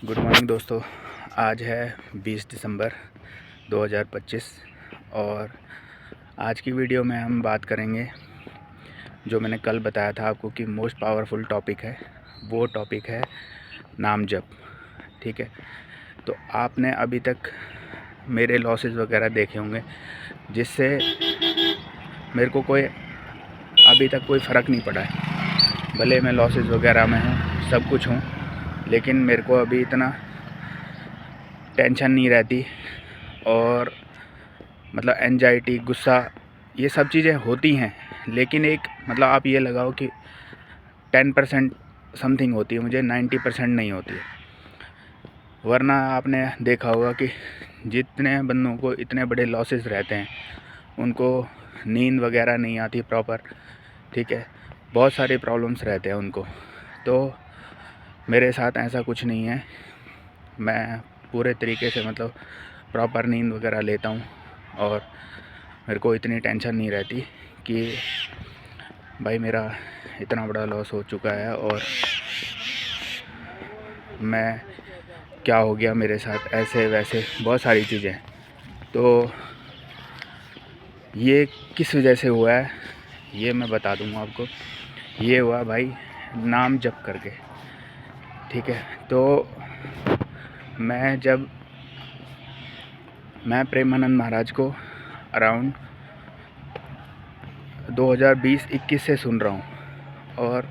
Good morning दोस्तों। आज है 20 दिसंबर 2025 और आज की वीडियो में हम बात करेंगे जो मैंने कल बताया था आपको कि मोस्ट पावरफुल टॉपिक है, वो टॉपिक है नाम जप। ठीक है, तो आपने अभी तक मेरे लॉसेस वगैरह देखे होंगे जिससे मेरे को अभी तक कोई फ़र्क नहीं पड़ा है। भले मैं लॉसेस वगैरह में हूँ, सब कुछ हूँ, लेकिन मेरे को अभी इतना टेंशन नहीं रहती और मतलब एंजाइटी, गुस्सा, ये सब चीज़ें होती हैं, लेकिन एक मतलब आप ये लगाओ कि 10% समथिंग होती है, मुझे 90% नहीं होती है। वरना आपने देखा होगा कि जितने बंदों को इतने बड़े लॉसेस रहते हैं उनको नींद वगैरह नहीं आती प्रॉपर। ठीक है, बहुत सारे प्रॉब्लम्स रहते हैं उनको। तो मेरे साथ ऐसा कुछ नहीं है, मैं पूरे तरीके से मतलब प्रॉपर नींद वगैरह लेता हूँ और मेरे को इतनी टेंशन नहीं रहती कि भाई मेरा इतना बड़ा लॉस हो चुका है और मैं क्या हो गया मेरे साथ, ऐसे वैसे बहुत सारी चीज़ें। तो ये किस वजह से हुआ है ये मैं बता दूँगा आपको। ये हुआ भाई नाम जप करके। ठीक है, तो मैं प्रेमानंद महाराज को अराउंड 2020-21 से सुन रहा हूँ और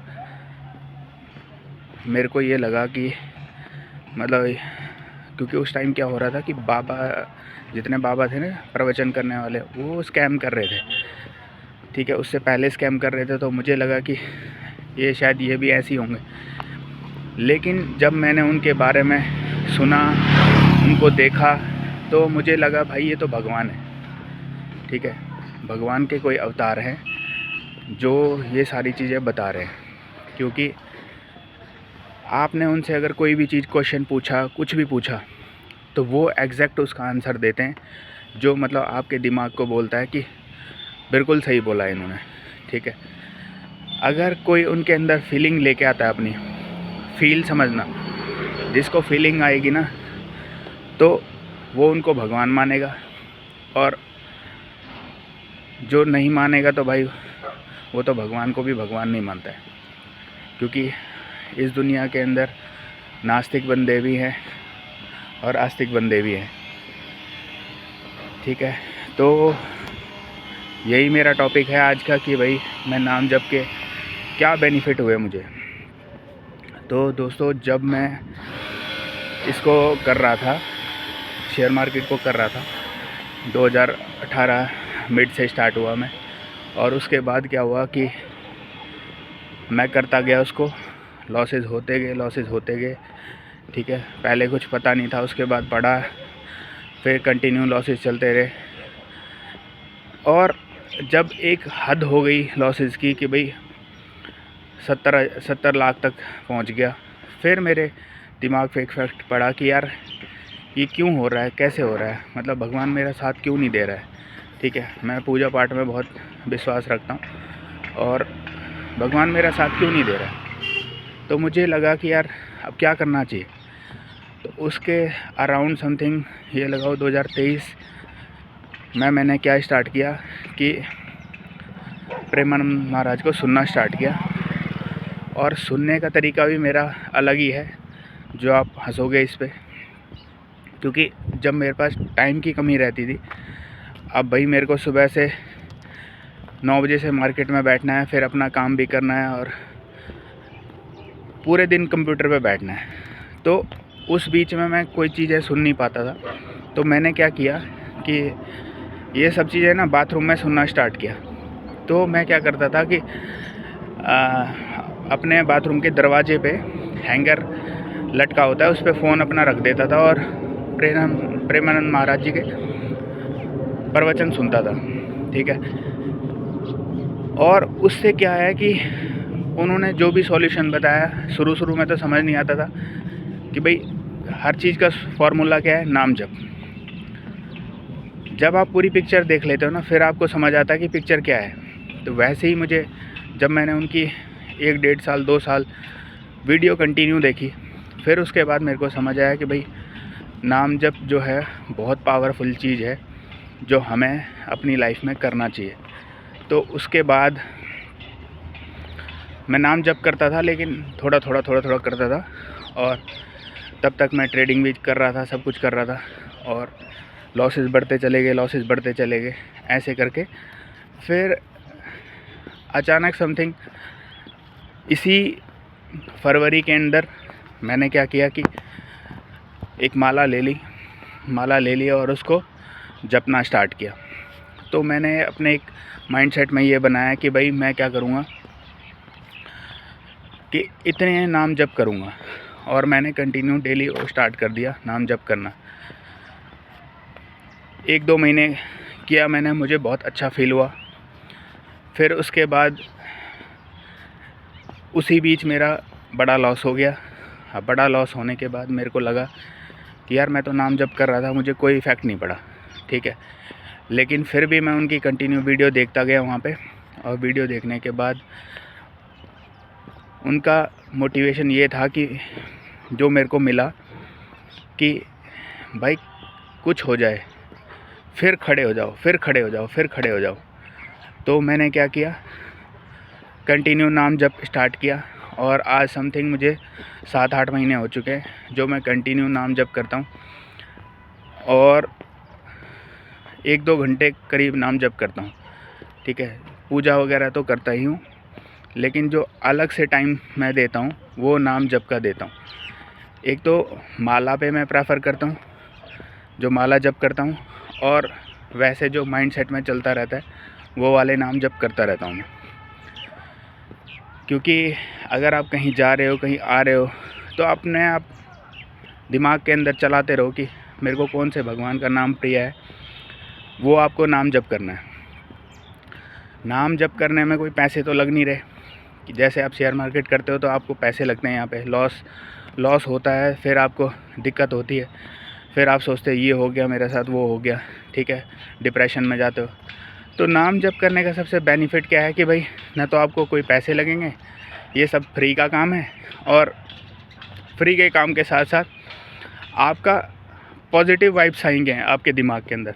मेरे को ये लगा कि मतलब क्योंकि उस टाइम क्या हो रहा था कि जितने बाबा थे ना प्रवचन करने वाले, वो स्कैम कर रहे थे। ठीक है, उससे पहले स्कैम कर रहे थे, तो मुझे लगा कि ये शायद ये भी ऐसे ही होंगे। लेकिन जब मैंने उनके बारे में सुना, उनको देखा, तो मुझे लगा भाई ये तो भगवान है। ठीक है, भगवान के कोई अवतार हैं जो ये सारी चीज़ें बता रहे हैं। क्योंकि आपने उनसे अगर कोई भी चीज़ क्वेश्चन पूछा, कुछ भी पूछा, तो वो एग्जैक्ट उसका आंसर देते हैं जो मतलब आपके दिमाग को बोलता है कि बिल्कुल सही बोला है इन्होंने। ठीक है, अगर कोई उनके अंदर फीलिंग लेके आता है, अपनी फील समझना, जिसको फीलिंग आएगी ना, तो वो उनको भगवान मानेगा, और जो नहीं मानेगा तो भाई वो तो भगवान को भी भगवान नहीं मानता है। क्योंकि इस दुनिया के अंदर नास्तिक बंदे भी हैं और आस्तिक बंदे भी हैं। ठीक है, तो यही मेरा टॉपिक है आज का कि भाई मैं नाम जप के क्या बेनिफिट हुए मुझे। तो दोस्तों, जब मैं इसको कर रहा था, शेयर मार्केट को कर रहा था, 2018 मिड से स्टार्ट हुआ मैं, और उसके बाद क्या हुआ कि मैं करता गया उसको, लॉसेस होते गए। ठीक है, पहले कुछ पता नहीं था, उसके बाद पढ़ा, फिर कंटिन्यू लॉसेस चलते रहे, और जब एक हद हो गई लॉसेस की कि भाई 70 लाख तक पहुंच गया, फिर मेरे दिमाग पे एक फैक्ट पड़ा कि यार ये क्यों हो रहा है, कैसे हो रहा है, मतलब भगवान मेरा साथ क्यों नहीं दे रहा है। ठीक है, मैं पूजा पाठ में बहुत विश्वास रखता हूँ और भगवान मेरा साथ क्यों नहीं दे रहा है। तो मुझे लगा कि यार अब क्या करना चाहिए। तो उसके अराउंड समथिंग ये लगाओ 2023 में मैंने क्या स्टार्ट किया कि प्रेमानंद महाराज को सुनना स्टार्ट किया। और सुनने का तरीका भी मेरा अलग ही है, जो आप हंसोगे इस पे। क्योंकि जब मेरे पास टाइम की कमी रहती थी, अब भाई मेरे को सुबह से 9 बजे से मार्केट में बैठना है, फिर अपना काम भी करना है और पूरे दिन कंप्यूटर पे बैठना है, तो उस बीच में मैं कोई चीज़ें सुन नहीं पाता था। तो मैंने क्या किया कि ये सब चीज़ें ना बाथरूम में सुनना स्टार्ट किया। तो मैं क्या करता था कि अपने बाथरूम के दरवाजे पे हैंगर लटका होता है, उस पर फ़ोन अपना रख देता था और प्रेमानंद महाराज जी के प्रवचन सुनता था। ठीक है, और उससे क्या है कि उन्होंने जो भी सॉल्यूशन बताया, शुरू में तो समझ नहीं आता था कि भाई हर चीज़ का फॉर्मूला क्या है, नाम जप। जब आप पूरी पिक्चर देख लेते हो ना, फिर आपको समझ आता है कि पिक्चर क्या है। तो वैसे ही मुझे, जब मैंने उनकी 1 डेढ़ साल 2 साल वीडियो कंटिन्यू देखी, फिर उसके बाद मेरे को समझ आया कि भाई नाम जप जो है बहुत पावरफुल चीज़ है जो हमें अपनी लाइफ में करना चाहिए। तो उसके बाद मैं नाम जप करता था, लेकिन थोड़ा थोड़ा करता था, और तब तक मैं ट्रेडिंग भी कर रहा था, सब कुछ कर रहा था, और लॉसेस बढ़ते चले गए ऐसे करके। फिर अचानक समथिंग इसी फरवरी के अंदर मैंने क्या किया कि एक माला ले ली और उसको जपना स्टार्ट किया। तो मैंने अपने एक माइंडसेट में ये बनाया कि भाई मैं क्या करूँगा कि इतने नाम जप करूँगा, और मैंने कंटिन्यू डेली स्टार्ट कर दिया नाम जप करना। 1-2 महीने किया मैंने, मुझे बहुत अच्छा फील हुआ। फिर उसके बाद उसी बीच मेरा बड़ा लॉस हो गया। अब बड़ा लॉस होने के बाद मेरे को लगा कि यार मैं तो नाम जप कर रहा था, मुझे कोई इफ़ेक्ट नहीं पड़ा, ठीक है। लेकिन फिर भी मैं उनकी कंटिन्यू वीडियो देखता गया वहाँ पे, और वीडियो देखने के बाद उनका मोटिवेशन ये था कि जो मेरे को मिला कि भाई कुछ हो जाए फिर खड़े हो जाओ। तो मैंने क्या किया, कंटिन्यू नाम जप स्टार्ट किया, और आज समथिंग मुझे 7-8 महीने हो चुके हैं जो मैं कंटिन्यू नाम जप करता हूँ, और 1-2 घंटे करीब नाम जप करता हूँ, ठीक है। पूजा वगैरह तो करता ही हूँ, लेकिन जो अलग से टाइम मैं देता हूँ वो नाम जप का देता हूँ। एक तो माला पे मैं प्रेफर करता हूँ, जो माला जप करता हूँ, और वैसे जो माइंडसेट में चलता रहता है वो वाले नाम जप करता रहता हूँ मैं। क्योंकि अगर आप कहीं जा रहे हो, कहीं आ रहे हो, तो अपने आप दिमाग के अंदर चलाते रहो कि मेरे को कौन से भगवान का नाम प्रिय है, वो आपको नाम जप करना है। नाम जप करने में कोई पैसे तो लग नहीं रहे, कि जैसे आप शेयर मार्केट करते हो तो आपको पैसे लगते हैं, यहाँ पे लॉस होता है, फिर आपको दिक्कत होती है, फिर आप सोचते हैं ये हो गया मेरे साथ, वो हो गया, ठीक है, डिप्रेशन में जाते हो। तो नाम जप करने का सबसे बेनिफिट क्या है कि भाई ना तो आपको कोई पैसे लगेंगे, ये सब फ्री का काम है, और फ्री के काम के साथ साथ आपका पॉजिटिव वाइब्स आएंगे आपके दिमाग के अंदर।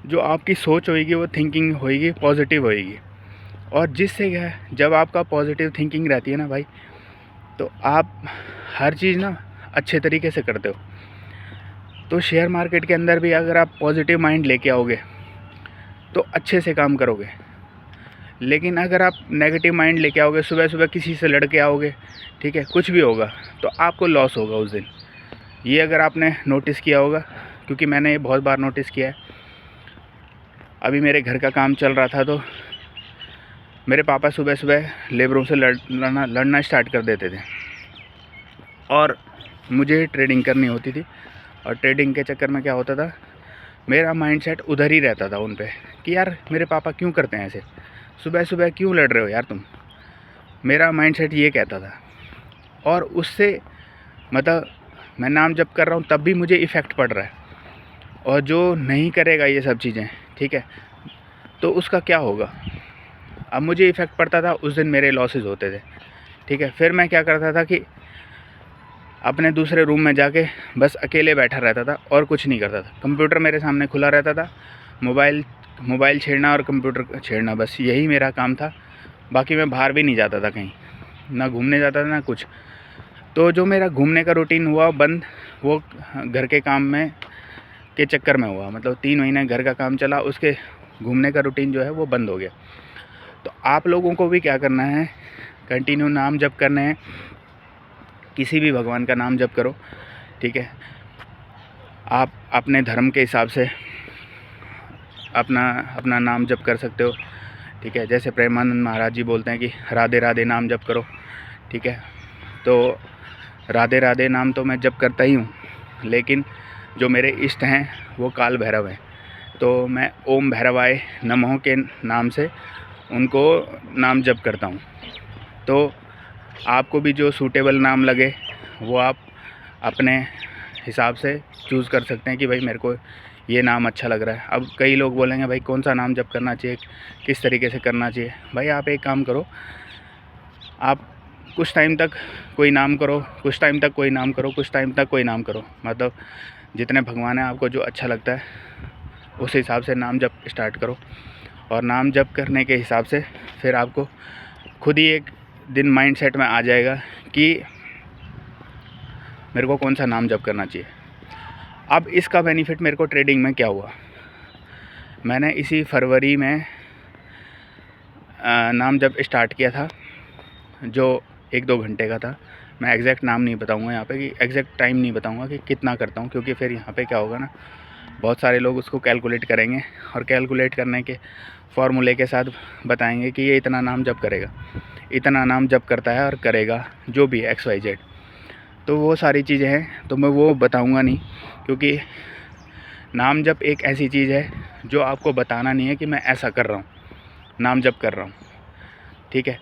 जो आपकी सोच होएगी, वो थिंकिंग होएगी, पॉजिटिव होएगी, और जिससे क्या है, जब आपका पॉजिटिव थिंकिंग रहती है ना भाई, तो आप हर चीज़ ना अच्छे तरीके से करते हो। तो शेयर मार्केट के अंदर भी अगर आप पॉजिटिव माइंड लेके आओगे तो अच्छे से काम करोगे। लेकिन अगर आप नेगेटिव माइंड लेके आओगे, सुबह किसी से लड़ के आओगे, ठीक है, कुछ भी होगा, तो आपको लॉस होगा उस दिन। ये अगर आपने नोटिस किया होगा, क्योंकि मैंने ये बहुत बार नोटिस किया है। अभी मेरे घर का काम चल रहा था, तो मेरे पापा सुबह लेबरों से लड़ना स्टार्ट कर देते थे, और मुझे ट्रेडिंग करनी होती थी, और ट्रेडिंग के चक्कर में क्या होता था, मेरा माइंडसेट उधर ही रहता था उन पे, कि यार मेरे पापा क्यों करते हैं ऐसे, सुबह क्यों लड़ रहे हो यार तुम। मेरा माइंडसेट ये कहता था, और उससे मतलब मैं नाम जप कर रहा हूँ तब भी मुझे इफ़ेक्ट पड़ रहा है, और जो नहीं करेगा ये सब चीज़ें, ठीक है, तो उसका क्या होगा। अब मुझे इफ़ेक्ट पड़ता था, उस दिन मेरे लॉसेस होते थे, ठीक है। फिर मैं क्या करता था कि अपने दूसरे रूम में जाके बस अकेले बैठा रहता था और कुछ नहीं करता था। कंप्यूटर मेरे सामने खुला रहता था, मोबाइल छेड़ना और कंप्यूटर छेड़ना, बस यही मेरा काम था। बाकी मैं बाहर भी नहीं जाता था कहीं, ना घूमने जाता था ना कुछ। तो जो मेरा घूमने का रूटीन हुआ बंद, वो घर के काम में के चक्कर में हुआ। मतलब 3 महीने घर का काम चला, उसके घूमने का रूटीन जो है वो बंद हो गया। तो आप लोगों को भी क्या करना है, कंटिन्यू नाम जप करने हैं, किसी भी भगवान का नाम जप करो, ठीक है। आप अपने धर्म के हिसाब से अपना नाम जप कर सकते हो, ठीक है। जैसे प्रेमानंद महाराज जी बोलते हैं कि राधे राधे नाम जप करो, ठीक है। तो राधे राधे नाम तो मैं जप करता ही हूँ, लेकिन जो मेरे इष्ट हैं वो काल भैरव हैं, तो मैं ओम भैरवाय नमः के नाम से उनको नाम जप करता हूँ। तो आपको भी जो सूटेबल नाम लगे वो आप अपने हिसाब से चूज़ कर सकते हैं कि भाई मेरे को ये नाम अच्छा लग रहा है। अब कई लोग बोलेंगे भाई कौन सा नाम जप करना चाहिए, किस तरीके से करना चाहिए। भाई आप एक काम करो, आप कुछ टाइम तक कोई नाम करो, कुछ टाइम तक कोई नाम करो, कुछ टाइम तक कोई नाम करो। मतलब जितने भगवान हैं आपको जो अच्छा लगता है उस हिसाब से नाम जप स्टार्ट करो। और नाम जप करने के हिसाब से फिर आपको खुद ही एक दिन माइंडसेट में आ जाएगा कि मेरे को कौन सा नाम जप करना चाहिए। अब इसका बेनिफिट मेरे को ट्रेडिंग में क्या हुआ, मैंने इसी फरवरी में नाम जप स्टार्ट किया था जो 1-2 घंटे का था। मैं एग्जैक्ट नाम नहीं बताऊंगा यहाँ पे, कि एग्जैक्ट टाइम नहीं बताऊंगा कि कितना करता हूँ, क्योंकि फिर यहाँ पे क्या होगा ना, बहुत सारे लोग उसको कैलकुलेट करेंगे और कैलकुलेट करने के फॉर्मूले के साथ बताएंगे कि ये इतना नाम जप करेगा, इतना नाम जप करता है और करेगा जो भी XYZ। तो वो सारी चीज़ें हैं तो मैं वो बताऊंगा नहीं, क्योंकि नाम जप एक ऐसी चीज़ है जो आपको बताना नहीं है कि मैं ऐसा कर रहा हूँ, नाम जप कर रहा हूँ। ठीक है,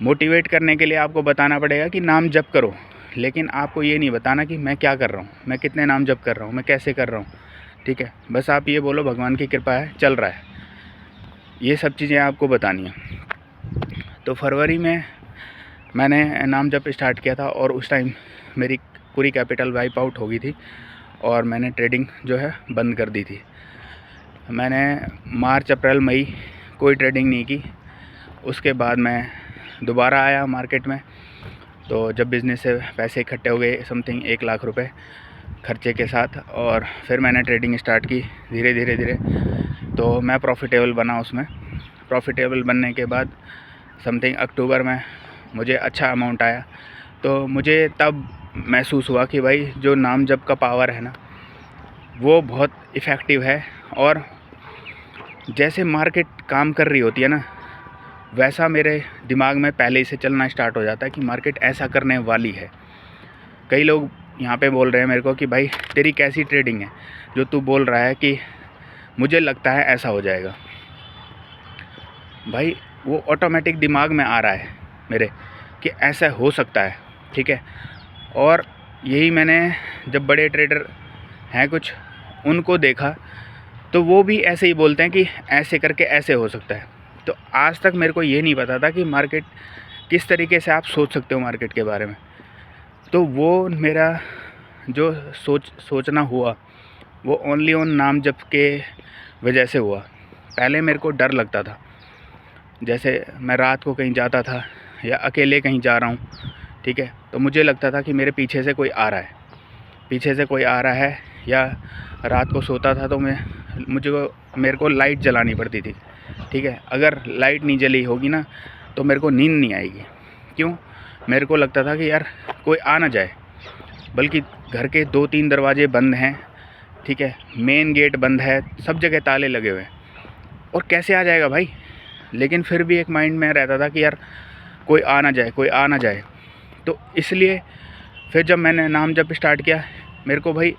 मोटिवेट करने के लिए आपको बताना पड़ेगा कि नाम जप करो, लेकिन आपको ये नहीं बताना कि मैं क्या कर रहा हूँ, मैं कितने नाम जप कर रहा हूँ, मैं कैसे कर रहा हूँ। ठीक है, बस आप ये बोलो भगवान की कृपा है, चल रहा है। ये सब चीज़ें आपको बतानी है। तो फरवरी में मैंने नाम जप स्टार्ट किया था और उस टाइम मेरी पूरी कैपिटल वाइप आउट हो गई थी और मैंने ट्रेडिंग जो है बंद कर दी थी। मैंने मार्च, अप्रैल, मई कोई ट्रेडिंग नहीं की। उसके बाद मैं दोबारा आया मार्केट में, तो जब बिज़नेस से पैसे इकट्ठे हो गए समथिंग 1 लाख रुपए खर्चे के साथ, और फिर मैंने ट्रेडिंग स्टार्ट की धीरे धीरे तो मैं प्रॉफिटेबल बना उसमें। प्रॉफिटेबल बनने के बाद समथिंग अक्टूबर में मुझे अच्छा अमाउंट आया, तो मुझे तब महसूस हुआ कि भाई जो नाम जप का पावर है ना वो बहुत इफ़ेक्टिव है। और जैसे मार्केट काम कर रही होती है ना, वैसा मेरे दिमाग में पहले ही से चलना स्टार्ट हो जाता है कि मार्केट ऐसा करने वाली है। कई लोग यहाँ पे बोल रहे हैं मेरे को कि भाई तेरी कैसी ट्रेडिंग है जो तू बोल रहा है कि मुझे लगता है ऐसा हो जाएगा। भाई वो ऑटोमेटिक दिमाग में आ रहा है मेरे कि ऐसा हो सकता है। ठीक है, और यही मैंने जब बड़े ट्रेडर हैं कुछ उनको देखा तो वो भी ऐसे ही बोलते हैं कि ऐसे करके ऐसे हो सकता है। तो आज तक मेरे को ये नहीं पता था कि मार्केट किस तरीके से आप सोच सकते हो मार्केट के बारे में। तो वो मेरा जो सोचना हुआ वो ओनली ऑन नाम जप के वजह से हुआ। पहले मेरे को डर लगता था, जैसे मैं रात को कहीं जाता था या अकेले कहीं जा रहा हूँ, ठीक है, तो मुझे लगता था कि मेरे पीछे से कोई आ रहा है, पीछे से कोई आ रहा है। या रात को सोता था तो मेरे को लाइट जलानी पड़ती थी। ठीक है, अगर लाइट नहीं जली होगी ना तो मेरे को नींद नहीं आएगी। क्यों? मेरे को लगता था कि यार कोई आ ना जाए, बल्कि घर के 2-3 दरवाजे बंद हैं। ठीक है, मेन गेट बंद है, सब जगह ताले लगे हुए हैं, और कैसे आ जाएगा भाई। लेकिन फिर भी एक माइंड में रहता था कि यार कोई आ ना जाए, कोई आ ना जाए। तो इसलिए फिर जब मैंने नाम जप स्टार्ट किया, मेरे को भाई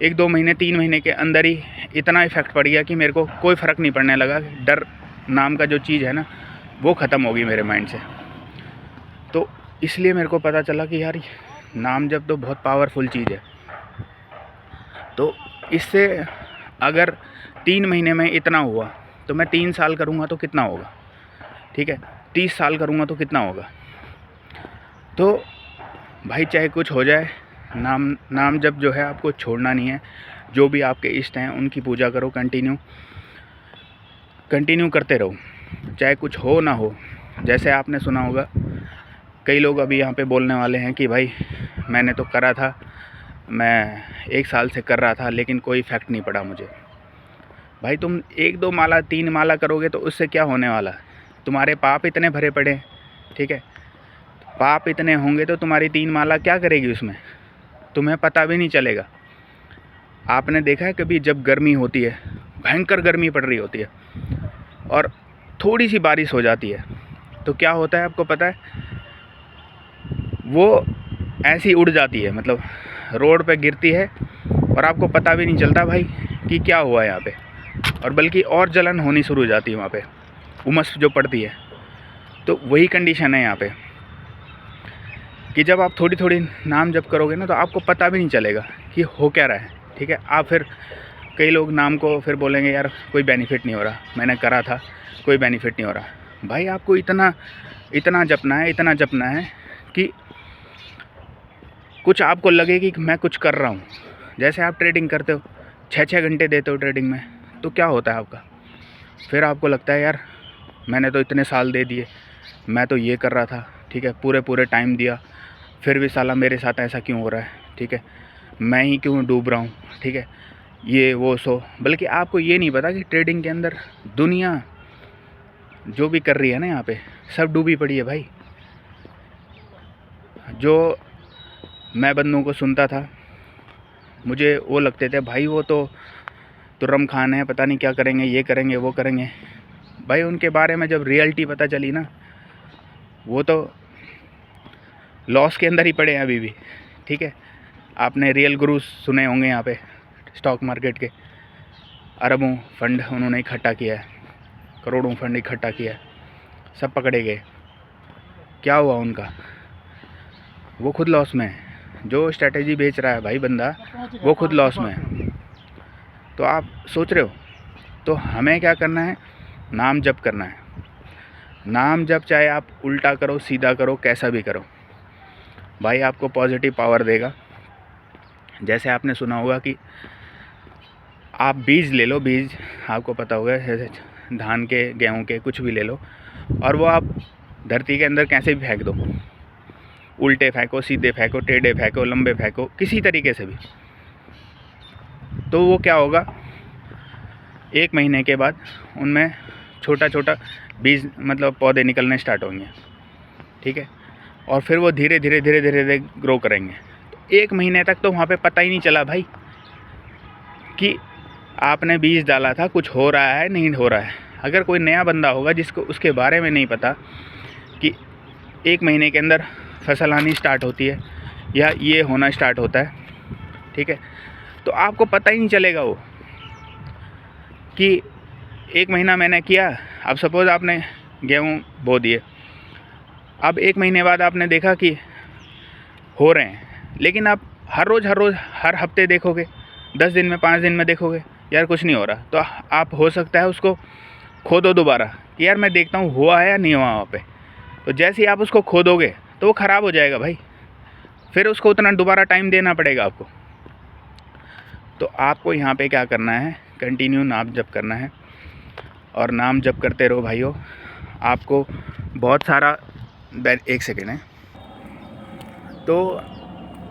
1-2 महीने 3 महीने के अंदर ही इतना इफ़ेक्ट पड़ गया कि मेरे को कोई फ़र्क नहीं पड़ने लगा। डर नाम का जो चीज़ है ना वो ख़त्म हो गई मेरे माइंड से। तो इसलिए मेरे को पता चला कि यार नाम जप तो बहुत पावरफुल चीज़ है। तो इससे अगर 3 महीने में इतना हुआ तो मैं 3 साल करूँगा तो कितना होगा। ठीक है, 30 साल करूँगा तो कितना होगा। तो भाई चाहे कुछ हो जाए, नाम जप जो है आपको छोड़ना नहीं है। जो भी आपके इष्ट हैं उनकी पूजा करो, कंटिन्यू करते रहो, चाहे कुछ हो ना हो। जैसे आपने सुना होगा, कई लोग अभी यहाँ पे बोलने वाले हैं कि भाई मैंने तो करा था, मैं 1 साल से कर रहा था लेकिन कोई इफ़ेक्ट नहीं पड़ा मुझे। भाई तुम 1-2 माला 3 माला करोगे तो उससे क्या होने वाला। तुम्हारे पाप इतने भरे पड़े हैं। ठीक है, पाप इतने होंगे तो तुम्हारी 3 माला क्या करेगी उसमें, तुम्हें पता भी नहीं चलेगा। आपने देखा है कभी जब गर्मी होती है, भयंकर गर्मी पड़ रही होती है और थोड़ी सी बारिश हो जाती है तो क्या होता है आपको पता है, वो ऐसी उड़ जाती है, मतलब रोड पे गिरती है और आपको पता भी नहीं चलता भाई कि क्या हुआ है यहाँ पे। और बल्कि और जलन होनी शुरू हो जाती है वहाँ पे, उमस जो पड़ती है। तो वही कंडीशन है यहाँ पे कि जब आप थोड़ी थोड़ी नाम जप करोगे ना तो आपको पता भी नहीं चलेगा कि हो क्या रहा है। ठीक है, आप फिर कई लोग नाम को फिर बोलेंगे यार कोई बेनिफिट नहीं हो रहा, मैंने करा था कोई बेनिफिट नहीं हो रहा। भाई आपको इतना जपना है, इतना जपना है कि कुछ आपको लगे कि मैं कुछ कर रहा हूँ। जैसे आप ट्रेडिंग करते हो, 6-6 घंटे देते हो ट्रेडिंग में, तो क्या होता है आपका, फिर आपको लगता है यार मैंने तो इतने साल दे दिए, मैं तो ये कर रहा था, ठीक है, पूरे टाइम दिया, फिर भी साला मेरे साथ ऐसा क्यों हो रहा है, ठीक है, मैं ही क्यों डूब रहा हूँ, ठीक है, ये वो सो। बल्कि आपको ये नहीं पता कि ट्रेडिंग के अंदर दुनिया जो भी कर रही है ना, यहाँ पे सब डूबी पड़ी है भाई। जो मैं बंदों को सुनता था, मुझे वो लगते थे भाई वो तो तुर्रम खान है, पता नहीं क्या करेंगे, ये करेंगे वो करेंगे। भाई उनके बारे में जब रियलिटी पता चली ना, वो तो लॉस के अंदर ही पड़े हैं अभी भी, ठीक है। आपने रियल गुरु सुने होंगे यहाँ पे, स्टॉक मार्केट के अरबों फंड उन्होंने इकट्ठा किया है, करोड़ों फंड इकट्ठा किया है, सब पकड़े गए। क्या हुआ उनका, वो खुद लॉस में है। जो स्ट्रैटेजी बेच रहा है भाई बंदा, वो खुद लॉस में है। तो आप सोच रहे हो, तो हमें क्या करना है, नाम जप करना है। नाम जप चाहे आप उल्टा करो, सीधा करो, कैसा भी करो, भाई आपको पॉजिटिव पावर देगा। जैसे आपने सुना होगा कि आप बीज ले लो, बीज आपको पता होगा, जैसे धान के, गेहूं के, कुछ भी ले लो, और वो आप धरती के अंदर कैसे भी फेंक दो, उल्टे फेंको, सीधे फेंको, टेढ़े फेंको, लंबे फेंको, किसी तरीके से भी, तो वो क्या होगा, 1 महीने के बाद उनमें छोटा छोटा बीज मतलब पौधे निकलने स्टार्ट होंगे, ठीक है, और फिर वो धीरे धीरे ग्रो करेंगे। तो 1 महीने तक तो वहाँ पे पता ही नहीं चला भाई कि आपने बीज डाला था, कुछ हो रहा है नहीं हो रहा है। अगर कोई नया बंदा होगा जिसको उसके बारे में नहीं पता कि 1 महीने के अंदर फसल आनी स्टार्ट होती है या ये होना स्टार्ट होता है, ठीक है, तो आपको पता ही नहीं चलेगा वो कि 1 महीना मैंने किया। अब सपोज़ आपने गेहूँ बो दिए, अब 1 महीने बाद आपने देखा कि हो रहे हैं, लेकिन आप हर रोज़ हर हफ्ते देखोगे, 10 दिन में, 5 दिन में देखोगे यार कुछ नहीं हो रहा, तो आप हो सकता है उसको खोदो दोबारा कि यार मैं देखता हूँ हुआ है या नहीं हुआ वहाँ पे। तो जैसे ही आप उसको खोदोगे तो वो ख़राब हो जाएगा भाई, फिर उसको उतना दोबारा टाइम देना पड़ेगा आपको। तो आपको यहाँ पे क्या करना है, कंटिन्यू नाम जप करना है, और नाम जप करते रहो भाइयों। आपको बहुत सारा, 1 सेकेंड है, तो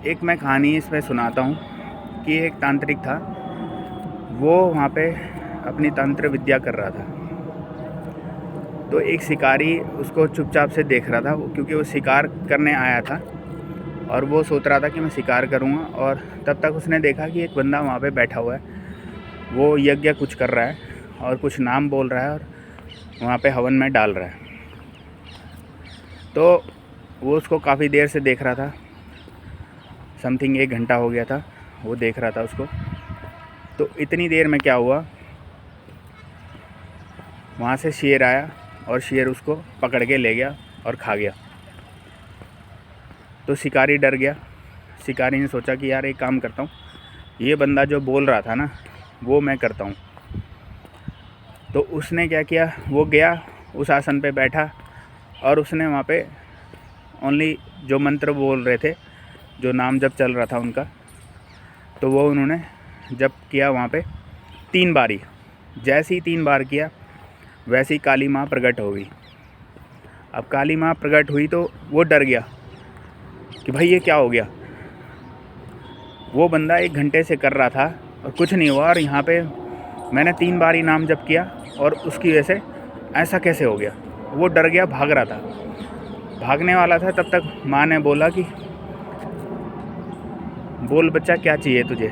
एक मैं कहानी इसमें सुनाता हूँ कि एक तांत्रिक था, वो वहाँ पे अपनी तंत्र विद्या कर रहा था। तो एक शिकारी उसको चुपचाप से देख रहा था, क्योंकि वो शिकार करने आया था और वो सोच रहा था कि मैं शिकार करूँगा। और तब तक उसने देखा कि एक बंदा वहाँ पे बैठा हुआ है, वो यज्ञ कुछ कर रहा है और कुछ नाम बोल रहा है और वहाँ पे हवन में डाल रहा है। तो वो उसको काफ़ी देर से देख रहा था, समथिंग 1 घंटा हो गया था वो देख रहा था उसको। तो इतनी देर में क्या हुआ, वहाँ से शेर आया और शेर उसको पकड़ के ले गया और खा गया। तो शिकारी डर गया। शिकारी ने सोचा कि यार एक काम करता हूँ, ये बंदा जो बोल रहा था ना वो मैं करता हूँ। तो उसने क्या किया, वो गया उस आसन पे बैठा और उसने वहाँ पे ओनली जो मंत्र बोल रहे थे, जो नाम जब चल रहा था उनका, तो वो उन्होंने जब किया वहाँ पे 3 बारी। जैसे ही 3 बार किया वैसे ही काली माँ प्रकट हो गई। अब काली माँ प्रकट हुई तो वो डर गया कि भाई ये क्या हो गया। वो बंदा 1 घंटे से कर रहा था और कुछ नहीं हुआ, और यहाँ पे मैंने 3 बार ही नाम जप किया और उसकी वजह से ऐसा कैसे हो गया। वो डर गया, भाग रहा था, भागने वाला था। तब तक माँ ने बोला कि बोल बच्चा क्या चाहिए तुझे,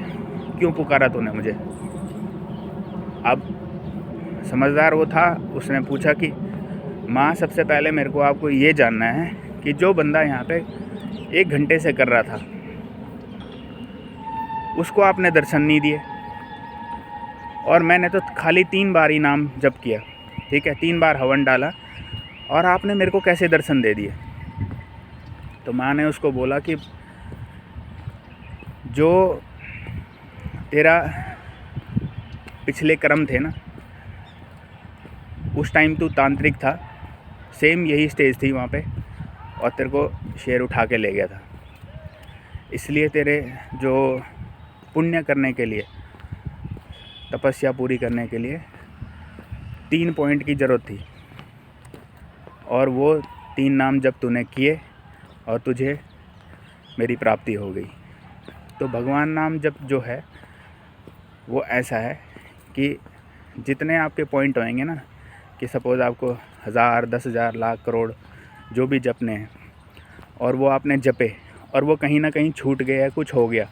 क्यों पुकारा तूने मुझे। अब समझदार वो था, उसने पूछा कि माँ सबसे पहले मेरे को आपको ये जानना है कि जो बंदा यहाँ पे 1 घंटे से कर रहा था उसको आपने दर्शन नहीं दिए, और मैंने तो खाली 3 बार ही नाम जप किया, ठीक है, 3 बार हवन डाला, और आपने मेरे को कैसे दर्शन दे दिए। तो माँ ने उसको बोला कि जो तेरा पिछले कर्म थे ना, उस टाइम तू तांत्रिक था, सेम यही स्टेज थी वहाँ पे, और तेरे को शेर उठा के ले गया था। इसलिए तेरे जो पुण्य करने के लिए, तपस्या पूरी करने के लिए 3 पॉइंट की ज़रूरत थी, और वो 3 नाम जब तूने किए और तुझे मेरी प्राप्ति हो गई। तो भगवान नाम जब जो है वो ऐसा है कि जितने आपके पॉइंट होंगे ना, कि सपोज़ आपको 1000, 10,000, लाख, करोड़ जो भी जपने हैं, और वो आपने जपे और वो कहीं ना कहीं छूट गया, कुछ हो गया,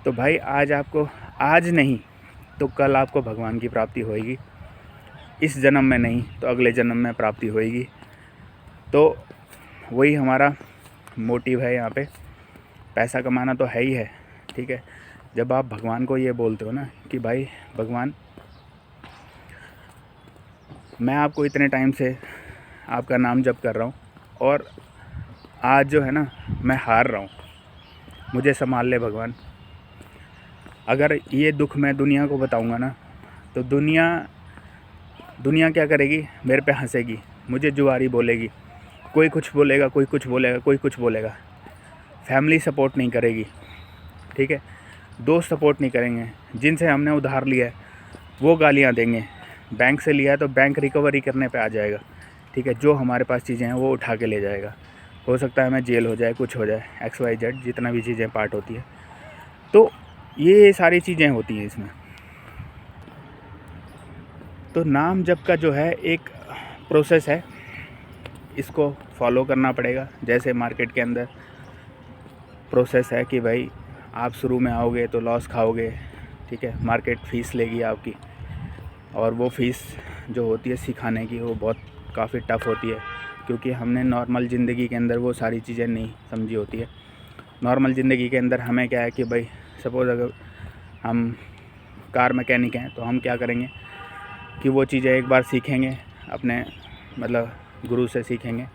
तो भाई आज आपको, आज नहीं तो कल आपको भगवान की प्राप्ति होएगी। इस जन्म में नहीं तो अगले जन्म में प्राप्ति होएगी। तो वही हमारा मोटिव है यहाँ पे। पैसा कमाना तो है ही है, ठीक है। जब आप भगवान को ये बोलते हो ना कि भाई भगवान, मैं आपको इतने टाइम से आपका नाम जप कर रहा हूँ, और आज जो है ना मैं हार रहा हूँ, मुझे संभाल ले भगवान। अगर ये दुख मैं दुनिया को बताऊँगा ना, तो दुनिया क्या करेगी, मेरे पे हंसेगी, मुझे जुआरी बोलेगी, कोई कुछ बोलेगा, कोई कुछ बोलेगा, कोई कुछ बोलेगा। फैमिली सपोर्ट नहीं करेगी, ठीक है। दोस्त सपोर्ट नहीं करेंगे। जिनसे हमने उधार लिया है वो गालियाँ देंगे। बैंक से लिया है तो बैंक रिकवरी करने पे आ जाएगा, ठीक है। जो हमारे पास चीज़ें हैं वो उठा के ले जाएगा। हो सकता है हमें जेल हो जाए, कुछ हो जाए, XYZ जितना भी चीज़ें पार्ट होती है। तो ये सारी चीज़ें होती हैं इसमें। तो नाम जप का जो है एक प्रोसेस है, इसको फॉलो करना पड़ेगा। जैसे मार्केट के अंदर प्रोसेस है कि भाई आप शुरू में आओगे तो लॉस खाओगे, ठीक है। मार्केट फ़ीस लेगी आपकी, और वो फ़ीस जो होती है सिखाने की, वो बहुत काफ़ी टफ़ होती है, क्योंकि हमने नॉर्मल ज़िंदगी के अंदर वो सारी चीज़ें नहीं समझी होती है। नॉर्मल ज़िंदगी के अंदर हमें क्या है कि भाई सपोज़ अगर हम कार मैकेनिक हैं तो हम क्या करेंगे कि वो चीज़ें एक बार सीखेंगे, अपने मतलब गुरु से सीखेंगे,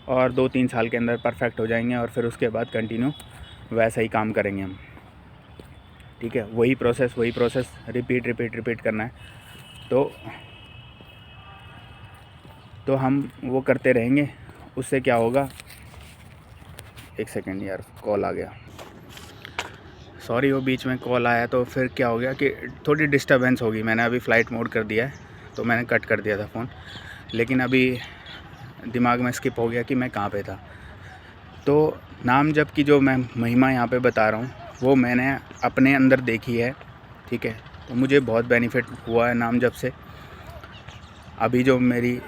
और 2-3 साल के अंदर परफेक्ट हो जाएंगे, और फिर उसके बाद कंटिन्यू वैसा ही काम करेंगे हम, ठीक है। वही प्रोसेस रिपीट करना है। तो हम वो करते रहेंगे। उससे क्या होगा, एक सेकेंड यार, कॉल आ गया, सॉरी, वो बीच में कॉल आया, तो फिर क्या हो गया कि थोड़ी डिस्टर्बेंस होगी। मैंने अभी फ़्लाइट मोड कर दिया है, तो मैंने कट कर दिया था फ़ोन, लेकिन अभी दिमाग में स्किप हो गया कि मैं कहाँ पे था। तो नाम जप की जो मैं महिमा यहाँ पे बता रहा हूँ, वो मैंने अपने अंदर देखी है, ठीक है। तो मुझे बहुत बेनिफिट हुआ है नाम जप से। अभी जो मेरी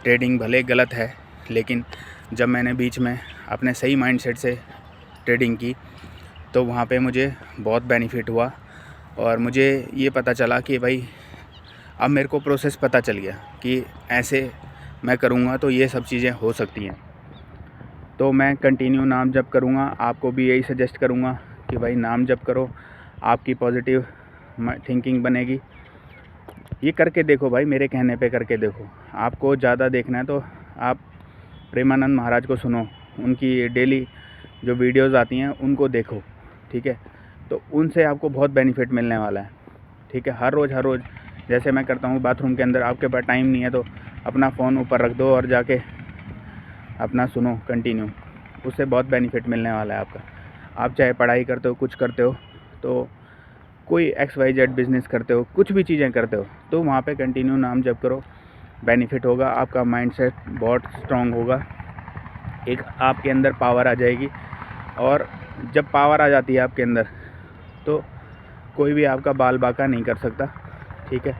ट्रेडिंग भले गलत है, लेकिन जब मैंने बीच में अपने सही माइंडसेट से ट्रेडिंग की, तो वहाँ पे मुझे बहुत बेनिफिट हुआ, और मुझे ये पता चला कि भाई अब मेरे को प्रोसेस पता चल गया कि ऐसे मैं करूँगा तो ये सब चीज़ें हो सकती हैं। तो मैं कंटिन्यू नाम जप करूँगा। आपको भी यही सजेस्ट करूँगा कि भाई नाम जप करो, आपकी पॉजिटिव थिंकिंग बनेगी। ये करके देखो भाई, मेरे कहने पे करके देखो। आपको ज़्यादा देखना है तो आप प्रेमानंद महाराज को सुनो, उनकी डेली जो वीडियोज़ आती हैं उनको देखो, ठीक है। तो उनसे आपको बहुत बेनिफिट मिलने वाला है, ठीक है। हर रोज़ जैसे मैं करता हूँ बाथरूम के अंदर, आपके पास टाइम नहीं है तो अपना फ़ोन ऊपर रख दो और जाके अपना सुनो कंटिन्यू, उससे बहुत बेनिफिट मिलने वाला है आपका। आप चाहे पढ़ाई करते हो, कुछ करते हो, तो कोई XYZ बिज़नेस करते हो, कुछ भी चीज़ें करते हो, तो वहाँ पे कंटिन्यू नाम जप करो, बेनिफिट होगा। आपका माइंडसेट बहुत स्ट्रॉन्ग होगा, एक आपके अंदर पावर आ जाएगी, और जब पावर आ जाती है आपके अंदर तो कोई भी आपका बाल बाका नहीं कर सकता, ठीक है।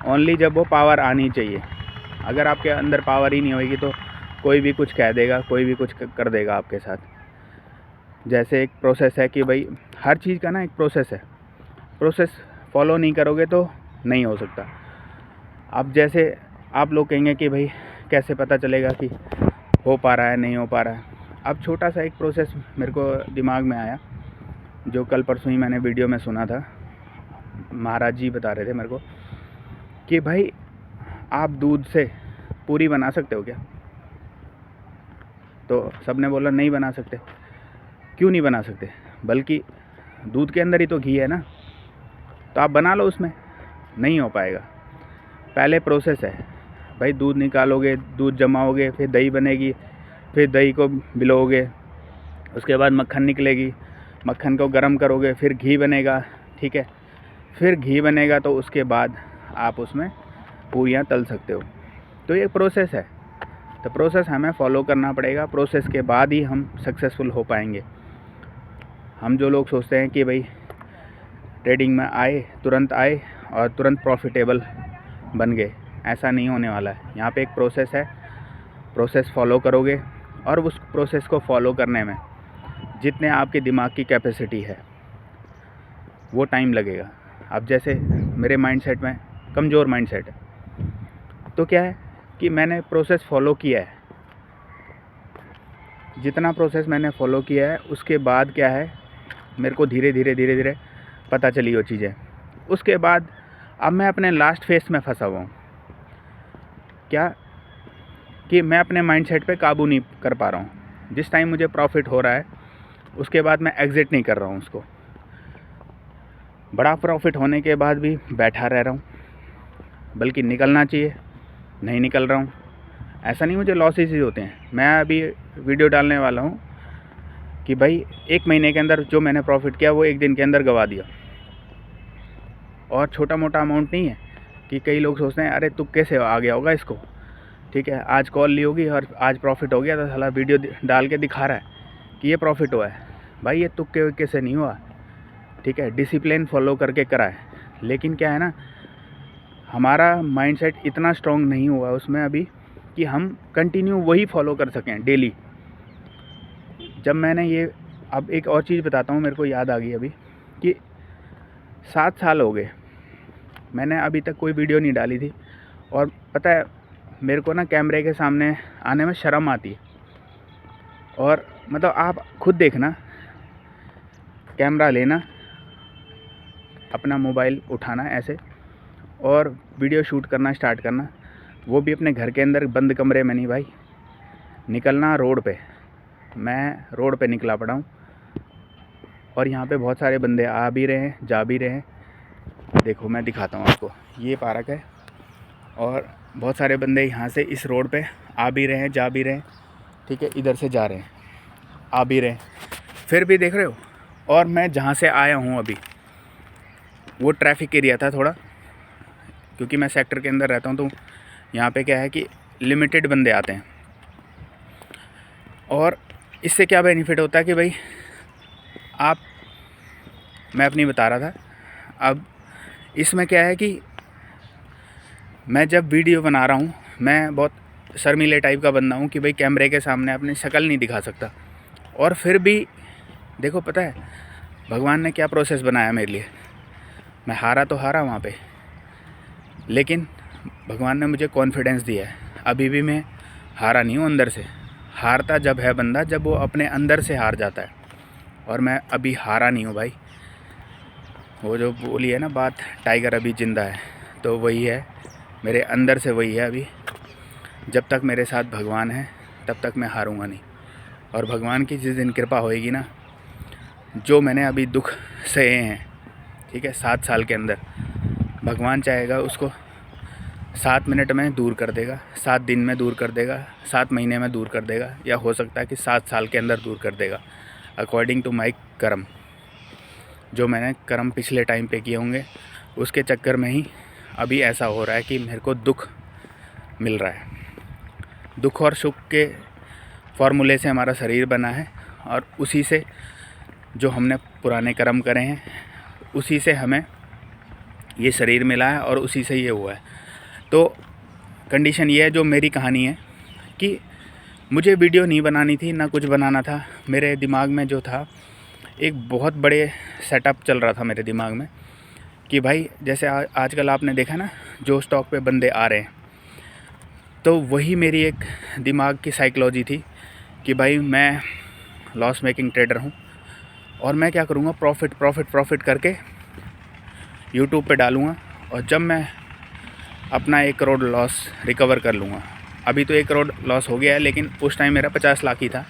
ओनली जब वो पावर आनी चाहिए। अगर आपके अंदर पावर ही नहीं होगी तो कोई भी कुछ कह देगा, कोई भी कुछ कर देगा आपके साथ। जैसे एक प्रोसेस है कि भाई हर चीज़ का ना एक प्रोसेस है, प्रोसेस फॉलो नहीं करोगे तो नहीं हो सकता। अब जैसे आप लोग कहेंगे कि भाई कैसे पता चलेगा कि हो पा रहा है, नहीं हो पा रहा है। अब छोटा सा एक प्रोसेस मेरे को दिमाग में आया, जो कल परसों ही मैंने वीडियो में सुना था। महाराज जी बता रहे थे मेरे को कि भाई आप दूध से पूरी बना सकते हो क्या? तो सब ने बोला नहीं बना सकते। क्यों नहीं बना सकते? बल्कि दूध के अंदर ही तो घी है ना, तो आप बना लो उसमें। नहीं हो पाएगा। पहले प्रोसेस है भाई, दूध निकालोगे, दूध जमाओगे, फिर दही बनेगी, फिर दही को भिगोगे, उसके बाद मक्खन निकलेगी, मक्खन को गर्म करोगे, फिर घी बनेगा, ठीक है। फिर घी बनेगा तो उसके बाद आप उसमें पूरियाँ तल सकते हो। तो ये प्रोसेस है, तो प्रोसेस हमें फॉलो करना पड़ेगा। प्रोसेस के बाद ही हम सक्सेसफुल हो पाएंगे। हम जो लोग सोचते हैं कि भाई ट्रेडिंग में तुरंत आए और तुरंत प्रॉफिटेबल बन गए, ऐसा नहीं होने वाला है। यहाँ पे एक प्रोसेस है, प्रोसेस फॉलो करोगे और उस प्रोसेस को फॉलो करने में जितने आपके दिमाग की कैपेसिटी है वो टाइम लगेगा। अब जैसे मेरे माइंडसेट में कमज़ोर माइंडसेट है, तो क्या है कि मैंने प्रोसेस फॉलो किया है। जितना प्रोसेस मैंने फॉलो किया है उसके बाद क्या है, मेरे को धीरे धीरे पता चली वो चीज़ें। उसके बाद अब मैं अपने लास्ट फेस में फंसा हुआ हूँ, क्या कि मैं अपने माइंडसेट पे काबू नहीं कर पा रहा हूँ। जिस टाइम मुझे प्रॉफिट हो रहा है उसके बाद मैं एग्ज़िट नहीं कर रहा हूँ उसको। बड़ा प्रॉफिट होने के बाद भी बैठा रह रहा हूँ, बल्कि निकलना चाहिए, नहीं निकल रहा हूँ। ऐसा नहीं मुझे लॉसेस ही होते हैं। मैं अभी वीडियो डालने वाला हूँ कि भाई 1 महीने के अंदर जो मैंने प्रॉफिट किया वो 1 दिन के अंदर गवा दिया। और छोटा मोटा अमाउंट नहीं है कि कई लोग सोचते हैं अरे तू कैसे आ गया होगा इसको, ठीक है, आज कॉल ली होगी और आज प्रॉफिट हो गया तो साला वीडियो डाल के दिखा रहा है कि ये प्रॉफिट हुआ है। भाई ये तुक्के वक्के से नहीं हुआ, ठीक है, डिसिप्लिन फॉलो करके करा है। लेकिन क्या है ना, हमारा माइंडसेट इतना स्ट्रॉन्ग नहीं हुआ उसमें अभी कि हम कंटिन्यू वही फॉलो कर सकें डेली। जब मैंने ये, अब एक और चीज़ बताता हूँ, मेरे को याद आ गई अभी कि 7 साल हो गए मैंने अभी तक कोई वीडियो नहीं डाली थी। और पता है मेरे को ना कैमरे के सामने आने में शर्म आती है। और मतलब आप खुद देखना, कैमरा लेना, अपना मोबाइल उठाना ऐसे और वीडियो शूट करना स्टार्ट करना, वो भी अपने घर के अंदर बंद कमरे में नहीं भाई, निकलना रोड पे। मैं रोड पे निकला पड़ा हूँ और यहाँ पे बहुत सारे बंदे आ भी रहे हैं, जा भी रहे हैं। देखो मैं दिखाता हूँ आपको, ये पार्क है और बहुत सारे बंदे यहाँ से इस रोड पे आ भी रहे हैं, जा भी रहे हैं, ठीक है, इधर से जा रहे हैं, आ भी रहे हैं, फिर भी देख रहे हो। और मैं जहाँ से आया हूँ अभी वो ट्रैफिक एरिया था थोड़ा, क्योंकि मैं सेक्टर के अंदर रहता हूँ, तो यहाँ पे क्या है कि लिमिटेड बंदे आते हैं। और इससे क्या बेनिफिट होता है कि भाई आप, मैं अपनी बता रहा था, अब इसमें क्या है कि मैं जब वीडियो बना रहा हूँ, मैं बहुत शर्मीले टाइप का बंदा हूँ कि भाई कैमरे के सामने अपनी शक्ल नहीं दिखा सकता। और फिर भी देखो पता है भगवान ने क्या प्रोसेस बनाया मेरे लिए। मैं हारा तो हारा वहाँ पे, लेकिन भगवान ने मुझे कॉन्फिडेंस दिया है। अभी भी मैं हारा नहीं हूँ अंदर से। हारता जब है बंदा जब वो अपने अंदर से हार जाता है, और मैं अभी हारा नहीं हूँ भाई। वो जो बोली है ना बात, टाइगर अभी ज़िंदा है, तो वही है, मेरे अंदर से वही है अभी। जब तक मेरे साथ भगवान है तब तक मैं हारूंगा नहीं। और भगवान की जिस दिन कृपा होएगी ना, जो मैंने अभी दुख सहे हैं, ठीक है, 7 साल के अंदर, भगवान चाहेगा उसको 7 मिनट में दूर कर देगा, 7 दिन में दूर कर देगा, 7 महीने में दूर कर देगा, या हो सकता है कि 7 साल के अंदर दूर कर देगा, अकॉर्डिंग टू माई कर्म। जो मैंने कर्म पिछले टाइम पे किए होंगे उसके चक्कर में ही अभी ऐसा हो रहा है कि मेरे को दुख मिल रहा है। दुख और सुख के फॉर्मूले से हमारा शरीर बना है, और उसी से जो हमने पुराने कर्म करे हैं उसी से हमें ये शरीर मिला है और उसी से ये हुआ है। तो कंडीशन ये है, जो मेरी कहानी है, कि मुझे वीडियो नहीं बनानी थी, ना कुछ बनाना था। मेरे दिमाग में जो था, एक बहुत बड़े सेटअप चल रहा था मेरे दिमाग में कि भाई जैसे आजकल आपने देखा ना जो स्टॉक पे बंदे आ रहे हैं, तो वही मेरी एक दिमाग की साइकोलॉजी थी कि भाई मैं लॉस मेकिंग ट्रेडर हूँ और मैं क्या करूँगा, प्रॉफिट करके यूट्यूब पे डालूँगा, और जब मैं अपना 1 करोड़ लॉस रिकवर कर लूँगा। अभी तो 1 करोड़ लॉस हो गया है, लेकिन उस टाइम मेरा 50 लाख ही था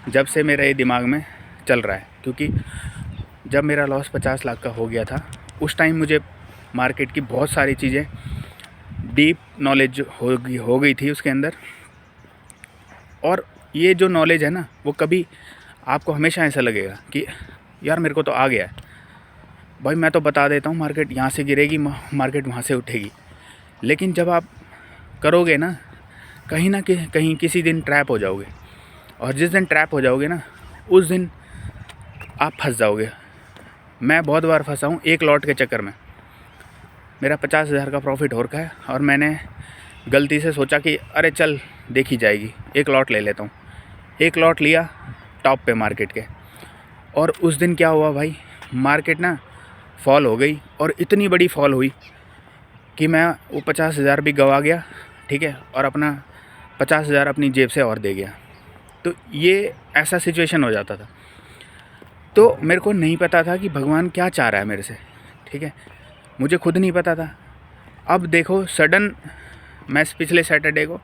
जब से मेरा ये दिमाग में चल रहा है। क्योंकि जब मेरा लॉस 50 लाख का हो गया था उस टाइम मुझे मार्केट की बहुत सारी चीज़ें डीप नॉलेज हो गई थी उसके अंदर। और ये जो नॉलेज है ना, वो कभी आपको हमेशा ऐसा लगेगा कि यार मेरे को तो आ गया है भाई, मैं तो बता देता हूँ मार्केट यहाँ से गिरेगी, मार्केट वहाँ से उठेगी। लेकिन जब आप करोगे ना, कहीं ना कहीं किसी दिन ट्रैप हो जाओगे, और जिस दिन ट्रैप हो जाओगे ना, उस दिन आप फंस जाओगे। मैं बहुत बार फंसा हूँ एक लॉट के चक्कर में। मेरा 50,000 का प्रॉफिट हो रखा है और मैंने गलती से सोचा कि अरे चल देखी जाएगी, एक लॉट ले लेता हूँ। एक लॉट लिया टॉप पे मार्केट के, और उस दिन क्या हुआ भाई, मार्केट ना फॉल हो गई, और इतनी बड़ी फॉल हुई कि मैं वो 50,000 भी गवा गया, ठीक है, और अपना 50,000 अपनी जेब से और दे गया। तो ये ऐसा सिचुएशन हो जाता था। तो मेरे को नहीं पता था कि भगवान क्या चाह रहा है मेरे से, ठीक है, मुझे खुद नहीं पता था। अब देखो सडन मैं पिछले सैटरडे को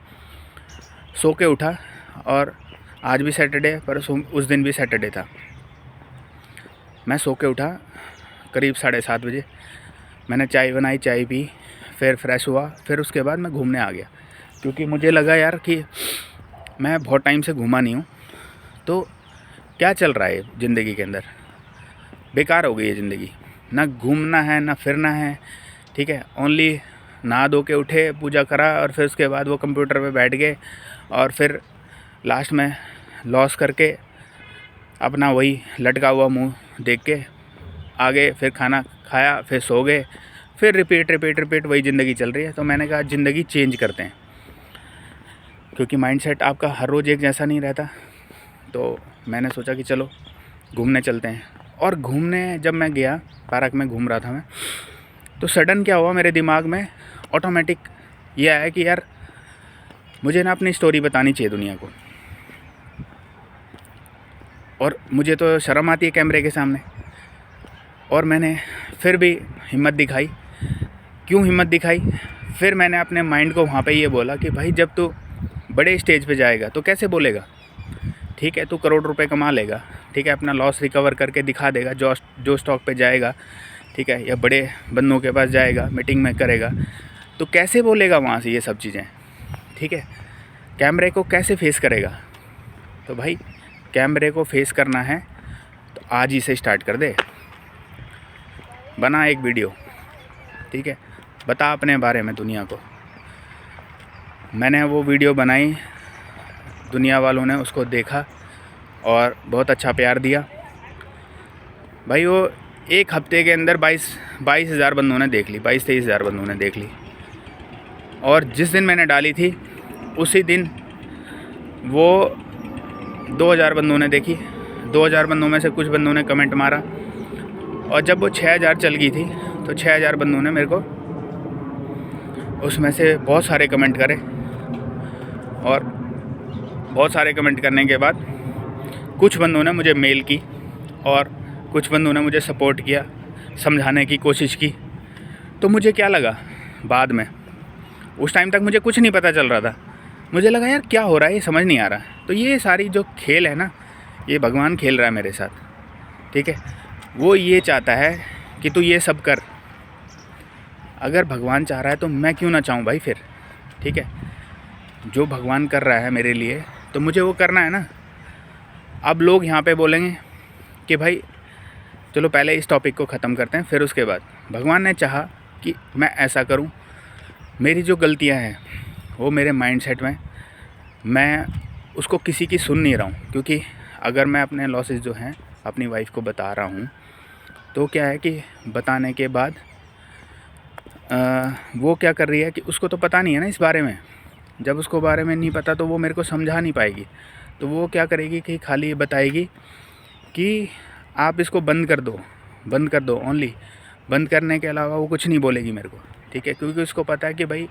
सो के उठा, और आज भी सैटरडे, पर उस दिन भी सैटरडे था। मैं सो के उठा करीब 7:30 बजे। मैंने चाय बनाई, चाय पी, फिर फ्रेश हुआ, फिर उसके बाद मैं घूमने आ गया, क्योंकि मुझे लगा यार कि मैं बहुत टाइम से घूमा नहीं हूँ, तो क्या चल रहा है ज़िंदगी के अंदर, बेकार हो गई है ज़िंदगी, ना घूमना है ना फिरना है, ठीक है। ओनली नहा धो के उठे, पूजा करा, और फिर उसके बाद वो कंप्यूटर पे बैठ गए, और फिर लास्ट में लॉस करके अपना वही लटका हुआ मुंह देख के आ गए, फिर खाना खाया, फिर सो गए, फिर रिपीट वही ज़िंदगी चल रही है। तो मैंने कहा ज़िंदगी चेंज करते हैं, क्योंकि माइंडसेट आपका हर रोज़ एक जैसा नहीं रहता। तो मैंने सोचा कि चलो घूमने चलते हैं। और घूमने जब मैं गया, पार्क में घूम रहा था मैं, तो सडन क्या हुआ, मेरे दिमाग में ऑटोमेटिक ये आया कि यार मुझे ना अपनी स्टोरी बतानी चाहिए दुनिया को। और मुझे तो शर्म आती है कैमरे के सामने, और मैंने फिर भी हिम्मत दिखाई। क्यों हिम्मत दिखाई? फिर मैंने अपने माइंड को वहाँ पे ये बोला कि भाई जब तू बड़े स्टेज पे जाएगा तो कैसे बोलेगा, ठीक है, तू करोड़ रुपए कमा लेगा, ठीक है, अपना लॉस रिकवर करके दिखा देगा, जो स्टॉक पे जाएगा, ठीक है, या बड़े बंदों के पास जाएगा, मीटिंग में करेगा, तो कैसे बोलेगा वहाँ से ये सब चीज़ें, ठीक है, कैमरे को कैसे फेस करेगा। तो भाई कैमरे को फेस करना है तो आज ही से स्टार्ट कर दे, बना एक वीडियो, ठीक है, बता अपने बारे में दुनिया को। मैंने वो वीडियो बनाई, दुनिया वालों ने उसको देखा और बहुत अच्छा प्यार दिया भाई। वो एक हफ्ते के अंदर 22,000 बंदों ने देख ली, 22-23,000 बंदों ने देख ली। और जिस दिन मैंने डाली थी उसी दिन वो 2,000 बंदों ने देखी। 2,000 बंदों में से कुछ बंदों ने कमेंट मारा, और जब वो 6,000 चल गई थी तो 6,000 बंदों ने मेरे को उसमें से बहुत सारे कमेंट करे, और बहुत सारे कमेंट करने के बाद कुछ बंदों ने मुझे मेल की, और कुछ बंदों ने मुझे सपोर्ट किया, समझाने की कोशिश की। तो मुझे क्या लगा बाद में, उस टाइम तक मुझे कुछ नहीं पता चल रहा था, मुझे लगा यार क्या हो रहा है, ये समझ नहीं आ रहा। तो ये सारी जो खेल है ना, ये भगवान खेल रहा है मेरे साथ, ठीक है। वो ये चाहता है कि तू ये सब कर। अगर भगवान चाह रहा है तो मैं क्यों ना चाहूँ भाई फिर, ठीक है। जो भगवान कर रहा है मेरे लिए तो मुझे वो करना है ना। अब लोग यहाँ पे बोलेंगे कि भाई चलो पहले इस टॉपिक को ख़त्म करते हैं, फिर उसके बाद भगवान ने चाहा कि मैं ऐसा करूं। मेरी जो गलतियां हैं वो मेरे माइंडसेट में, मैं उसको किसी की सुन नहीं रहा हूं, क्योंकि अगर मैं अपने लॉसेस जो हैं अपनी वाइफ को बता रहा हूं तो क्या है कि बताने के बाद वो क्या कर रही है कि उसको तो पता नहीं है ना इस बारे में। जब उसको बारे में नहीं पता तो वो मेरे को समझा नहीं पाएगी। तो वो क्या करेगी कि खाली ये बताएगी कि आप इसको बंद कर दो ओनली। बंद करने के अलावा वो कुछ नहीं बोलेगी मेरे को, ठीक है, क्योंकि उसको पता है कि भाई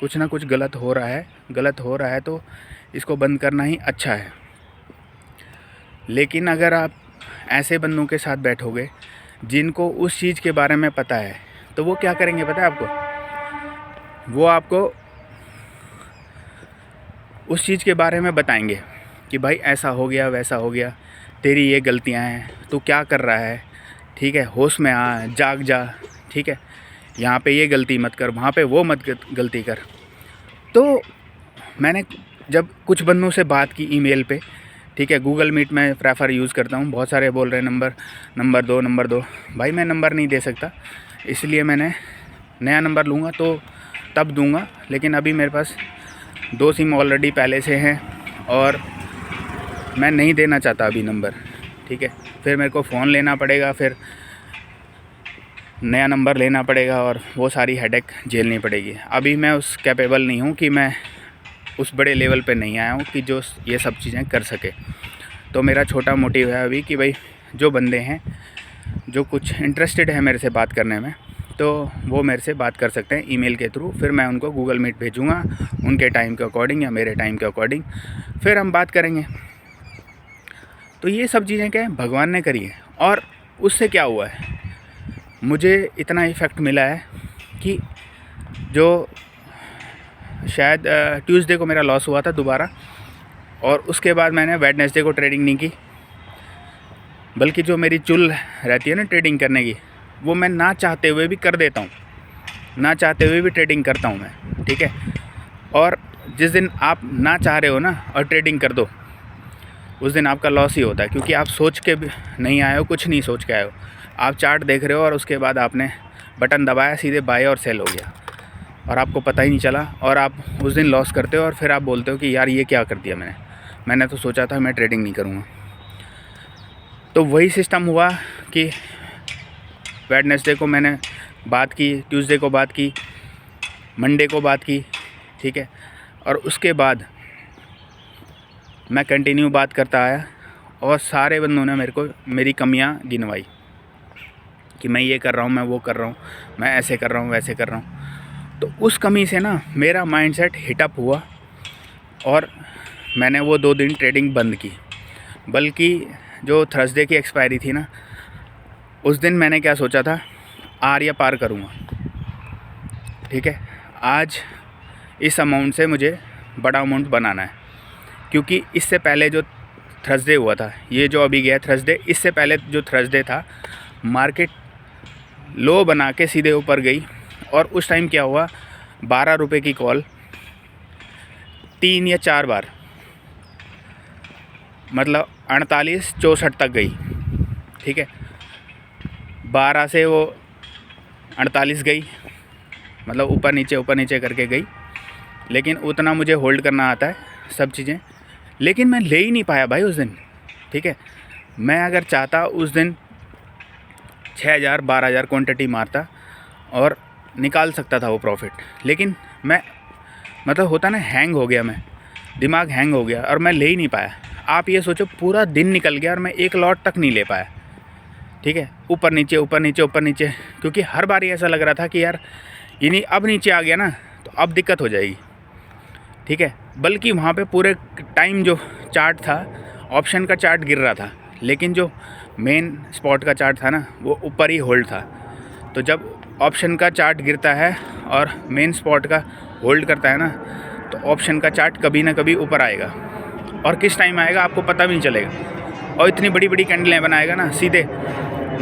कुछ ना कुछ गलत हो रहा है तो इसको बंद करना ही अच्छा है। लेकिन अगर आप ऐसे बंदों के साथ बैठोगे जिनको उस चीज़ के बारे में पता है, तो वो क्या करेंगे पता है आपको, वो आपको उस चीज़ के बारे में बताएंगे कि भाई ऐसा हो गया, वैसा हो गया, तेरी ये गलतियां हैं, तू क्या कर रहा है, ठीक है, होश में आ, जाग जा, ठीक है, यहाँ पे ये गलती मत कर, वहाँ पे वो मत गलती कर। तो मैंने जब कुछ बंदों से बात की ईमेल पे, ठीक है, गूगल मीट में प्रेफर यूज़ करता हूँ। बहुत सारे बोल रहे हैं नंबर दो। भाई मैं नंबर नहीं दे सकता, इसलिए मैंने नया नंबर लूँगा तो तब दूँगा, लेकिन अभी मेरे पास 2 सिम ऑलरेडी पहले से हैं और मैं नहीं देना चाहता अभी नंबर, ठीक है। फिर मेरे को फ़ोन लेना पड़ेगा, फिर नया नंबर लेना पड़ेगा और वो सारी हेडेक झेलनी पड़ेगी। अभी मैं उस कैपेबल नहीं हूँ कि मैं उस बड़े लेवल पे नहीं आया हूँ कि जो ये सब चीज़ें कर सके। तो मेरा छोटा मोटिव है अभी कि भाई जो बंदे हैं जो कुछ इंटरेस्टेड है मेरे से बात करने में, तो वो मेरे से बात कर सकते हैं ईमेल के थ्रू। फिर मैं उनको गूगल मीट भेजूँगा उनके टाइम के अकॉर्डिंग या मेरे टाइम के अकॉर्डिंग, फिर हम बात करेंगे। तो ये सब चीज़ें क्या है, भगवान ने करी है। और उससे क्या हुआ है, मुझे इतना इफ़ेक्ट मिला है कि जो शायद ट्यूसडे को मेरा लॉस हुआ था दोबारा, और उसके बाद मैंने वेडनेसडे को ट्रेडिंग नहीं की, बल्कि जो मेरी चुल रहती है ना ट्रेडिंग करने की, वो मैं ना चाहते हुए भी कर देता हूँ, ना चाहते हुए भी ट्रेडिंग करता हूँ मैं, ठीक है। और जिस दिन आप ना चाह रहे हो ना और ट्रेडिंग कर दो, उस दिन आपका लॉस ही होता है, क्योंकि आप सोच के नहीं आए हो, कुछ नहीं सोच के आए हो। आप चार्ट देख रहे हो और उसके बाद आपने बटन दबाया, सीधे बाय और सेल हो गया और आपको पता ही नहीं चला, और आप उस दिन लॉस करते हो और फिर आप बोलते हो कि यार ये क्या कर दिया मैंने तो सोचा था मैं ट्रेडिंग नहीं करूँगा। तो वही सिस्टम हुआ कि वेडनेसडे को मैंने बात की, ट्यूसडे को बात की, मंडे को बात की, ठीक है। और उसके बाद मैं कंटिन्यू बात करता आया और सारे बंदों ने मेरे को मेरी कमियां गिनवाई कि मैं ये कर रहा हूँ, मैं वो कर रहा हूँ, मैं ऐसे कर रहा हूँ, वैसे कर रहा हूँ। तो उस कमी से ना मेरा माइंडसेट हिटअप हुआ और मैंने वो 2 दिन ट्रेडिंग बंद की। बल्कि जो थर्सडे की एक्सपायरी थी ना, उस दिन मैंने क्या सोचा था, आर या पार करूँगा, ठीक है। आज इस अमाउंट से मुझे बड़ा अमाउंट बनाना है, क्योंकि इससे पहले जो थर्सडे हुआ था, ये जो अभी गया थर्सडे, इससे पहले जो थर्सडे था मार्केट लो बना के सीधे ऊपर गई, और उस टाइम क्या हुआ, 12 रुपये की कॉल 3 या 4 बार, मतलब 48-64 तक गई, ठीक है। 12 से वो 48 गई, मतलब ऊपर नीचे करके गई, लेकिन उतना मुझे होल्ड करना आता है सब चीज़ें, लेकिन मैं ले ही नहीं पाया भाई उस दिन, ठीक है। मैं अगर चाहता उस दिन 6,000-12,000 क्वांटिटी मारता और निकाल सकता था वो प्रॉफिट, लेकिन मैं, मतलब होता ना, हैंग हो गया, मैं दिमाग हैंग हो गया और मैं ले ही नहीं पाया। आप ये सोचो पूरा दिन निकल गया और मैं एक लॉट तक नहीं ले पाया, ठीक है। ऊपर नीचे, क्योंकि हर बार ऐसा लग रहा था कि यार ये नहीं, अब नीचे आ गया ना तो अब दिक्कत हो जाएगी, ठीक है। बल्कि वहाँ पे पूरे टाइम जो चार्ट था, ऑप्शन का चार्ट गिर रहा था, लेकिन जो मेन स्पॉट का चार्ट था ना वो ऊपर ही होल्ड था। तो जब ऑप्शन का चार्ट गिरता है और मेन स्पॉट का होल्ड करता है ना, तो ऑप्शन का चार्ट कभी ना कभी ऊपर आएगा, और किस टाइम आएगा आपको पता भी नहीं चलेगा। और इतनी बड़ी बड़ी कैंडलें बनाएगा ना, सीधे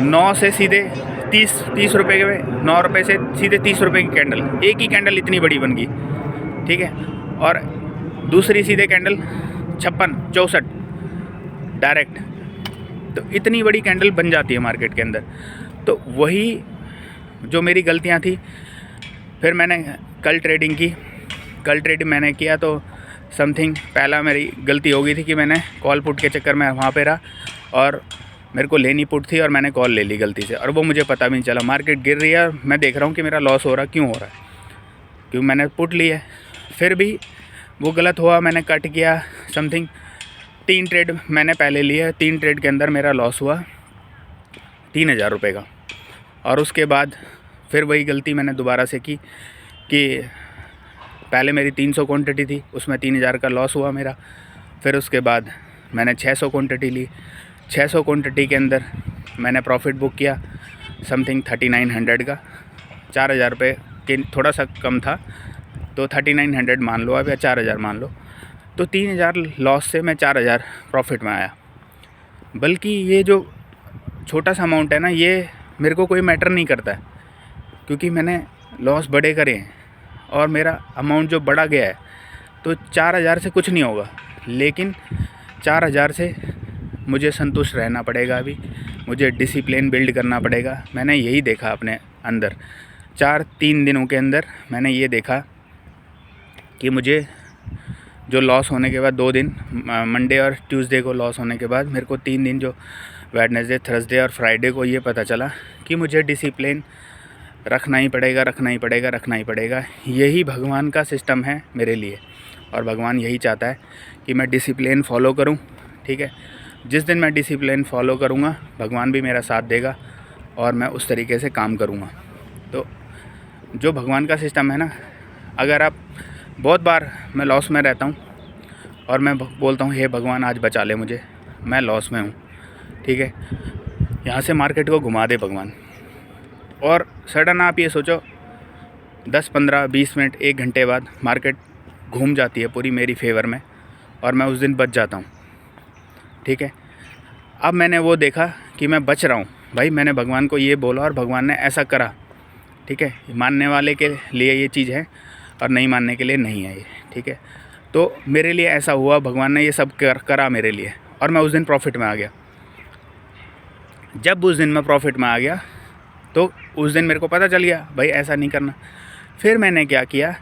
9 से सीधे 30 रुपये के, 9 रुपये से सीधे 30 रुपये की कैंडल, एक ही कैंडल इतनी बड़ी बन गई, ठीक है। और दूसरी सीधे कैंडल 56-64 डायरेक्ट, तो इतनी बड़ी कैंडल बन जाती है मार्केट के अंदर। तो वही जो मेरी गलतियां थी, फिर मैंने कल ट्रेडिंग की। कल ट्रेडिंग मैंने किया तो समथिंग, पहला मेरी गलती हो गई थी कि मैंने कॉल पुट के चक्कर में वहाँ पे रहा, और मेरे को लेनी पुट थी और मैंने कॉल ले ली गलती से, और वो मुझे पता भी नहीं चला। मार्केट गिर रही है और मैं देख रहा हूँ कि मेरा लॉस हो रहा, क्यों हो रहा है, क्योंकि मैंने पुट ली है। फिर भी वो गलत हुआ, मैंने कट किया समथिंग। 3 ट्रेड मैंने पहले लिए, 3 ट्रेड के अंदर मेरा लॉस हुआ 3,000 रुपये का। और उसके बाद फिर वही गलती मैंने दोबारा से की कि पहले मेरी 300 क्वांटिटी थी, उसमें 3,000 का लॉस हुआ मेरा। फिर उसके बाद मैंने 600 क्वांटिटी ली, 600 क्वांटिटी के अंदर मैंने प्रॉफिट बुक किया समथिंग 3900 का, 4,000 रुपये के थोड़ा सा कम था, तो 3900 मान लो आप, या 4,000 मान लो। तो 3,000 लॉस से मैं 4,000 प्रॉफिट में आया। बल्कि ये जो छोटा सा अमाउंट है ना, ये मेरे को कोई मैटर नहीं करता है, क्योंकि मैंने लॉस बड़े करे हैं और मेरा अमाउंट जो बढ़ा गया है तो 4,000 से कुछ नहीं होगा, लेकिन 4,000 से मुझे संतुष्ट रहना पड़ेगा। अभी मुझे डिसिप्लिन बिल्ड करना पड़ेगा। मैंने यही देखा अपने अंदर 3 दिनों के अंदर। मैंने ये देखा कि मुझे जो लॉस होने के बाद 2 दिन मंडे और ट्यूसडे को लॉस होने के बाद मेरे को 3 दिन जो वेडनेसडे, थर्सडे और फ्राइडे को ये पता चला कि मुझे डिसिप्लिन रखना ही पड़ेगा। यही भगवान का सिस्टम है मेरे लिए, और भगवान यही चाहता है कि मैं डिसिप्लिन फॉलो करूं। ठीक है, जिस दिन मैं डिसिप्लिन फॉलो करूंगा भगवान भी मेरा साथ देगा और मैं उस तरीके से काम करूंगा। तो जो भगवान का सिस्टम है ना, अगर आप बहुत बार मैं लॉस में रहता हूँ और मैं बोलता हूँ हे भगवान आज बचा ले मुझे, मैं लॉस में हूँ। ठीक है, यहाँ से मार्केट को घुमा दे भगवान, और सडन आप ये सोचो 10, 15, 20 मिनट, 1 घंटे बाद मार्केट घूम जाती है पूरी मेरी फेवर में और मैं उस दिन बच जाता हूँ। ठीक है, अब मैंने वो देखा कि मैं बच रहा हूँ भाई, मैंने भगवान को ये बोला और भगवान ने ऐसा करा। ठीक है, मानने वाले के लिए ये चीज़ है और नहीं मानने के लिए नहीं है ये। ठीक है, तो मेरे लिए ऐसा हुआ, भगवान ने ये सब करा मेरे लिए, और मैं उस दिन प्रॉफिट में आ गया। जब उस दिन मैं प्रॉफिट में आ गया तो उस दिन मेरे को पता चल गया भाई ऐसा नहीं करना। फिर मैंने क्या किया,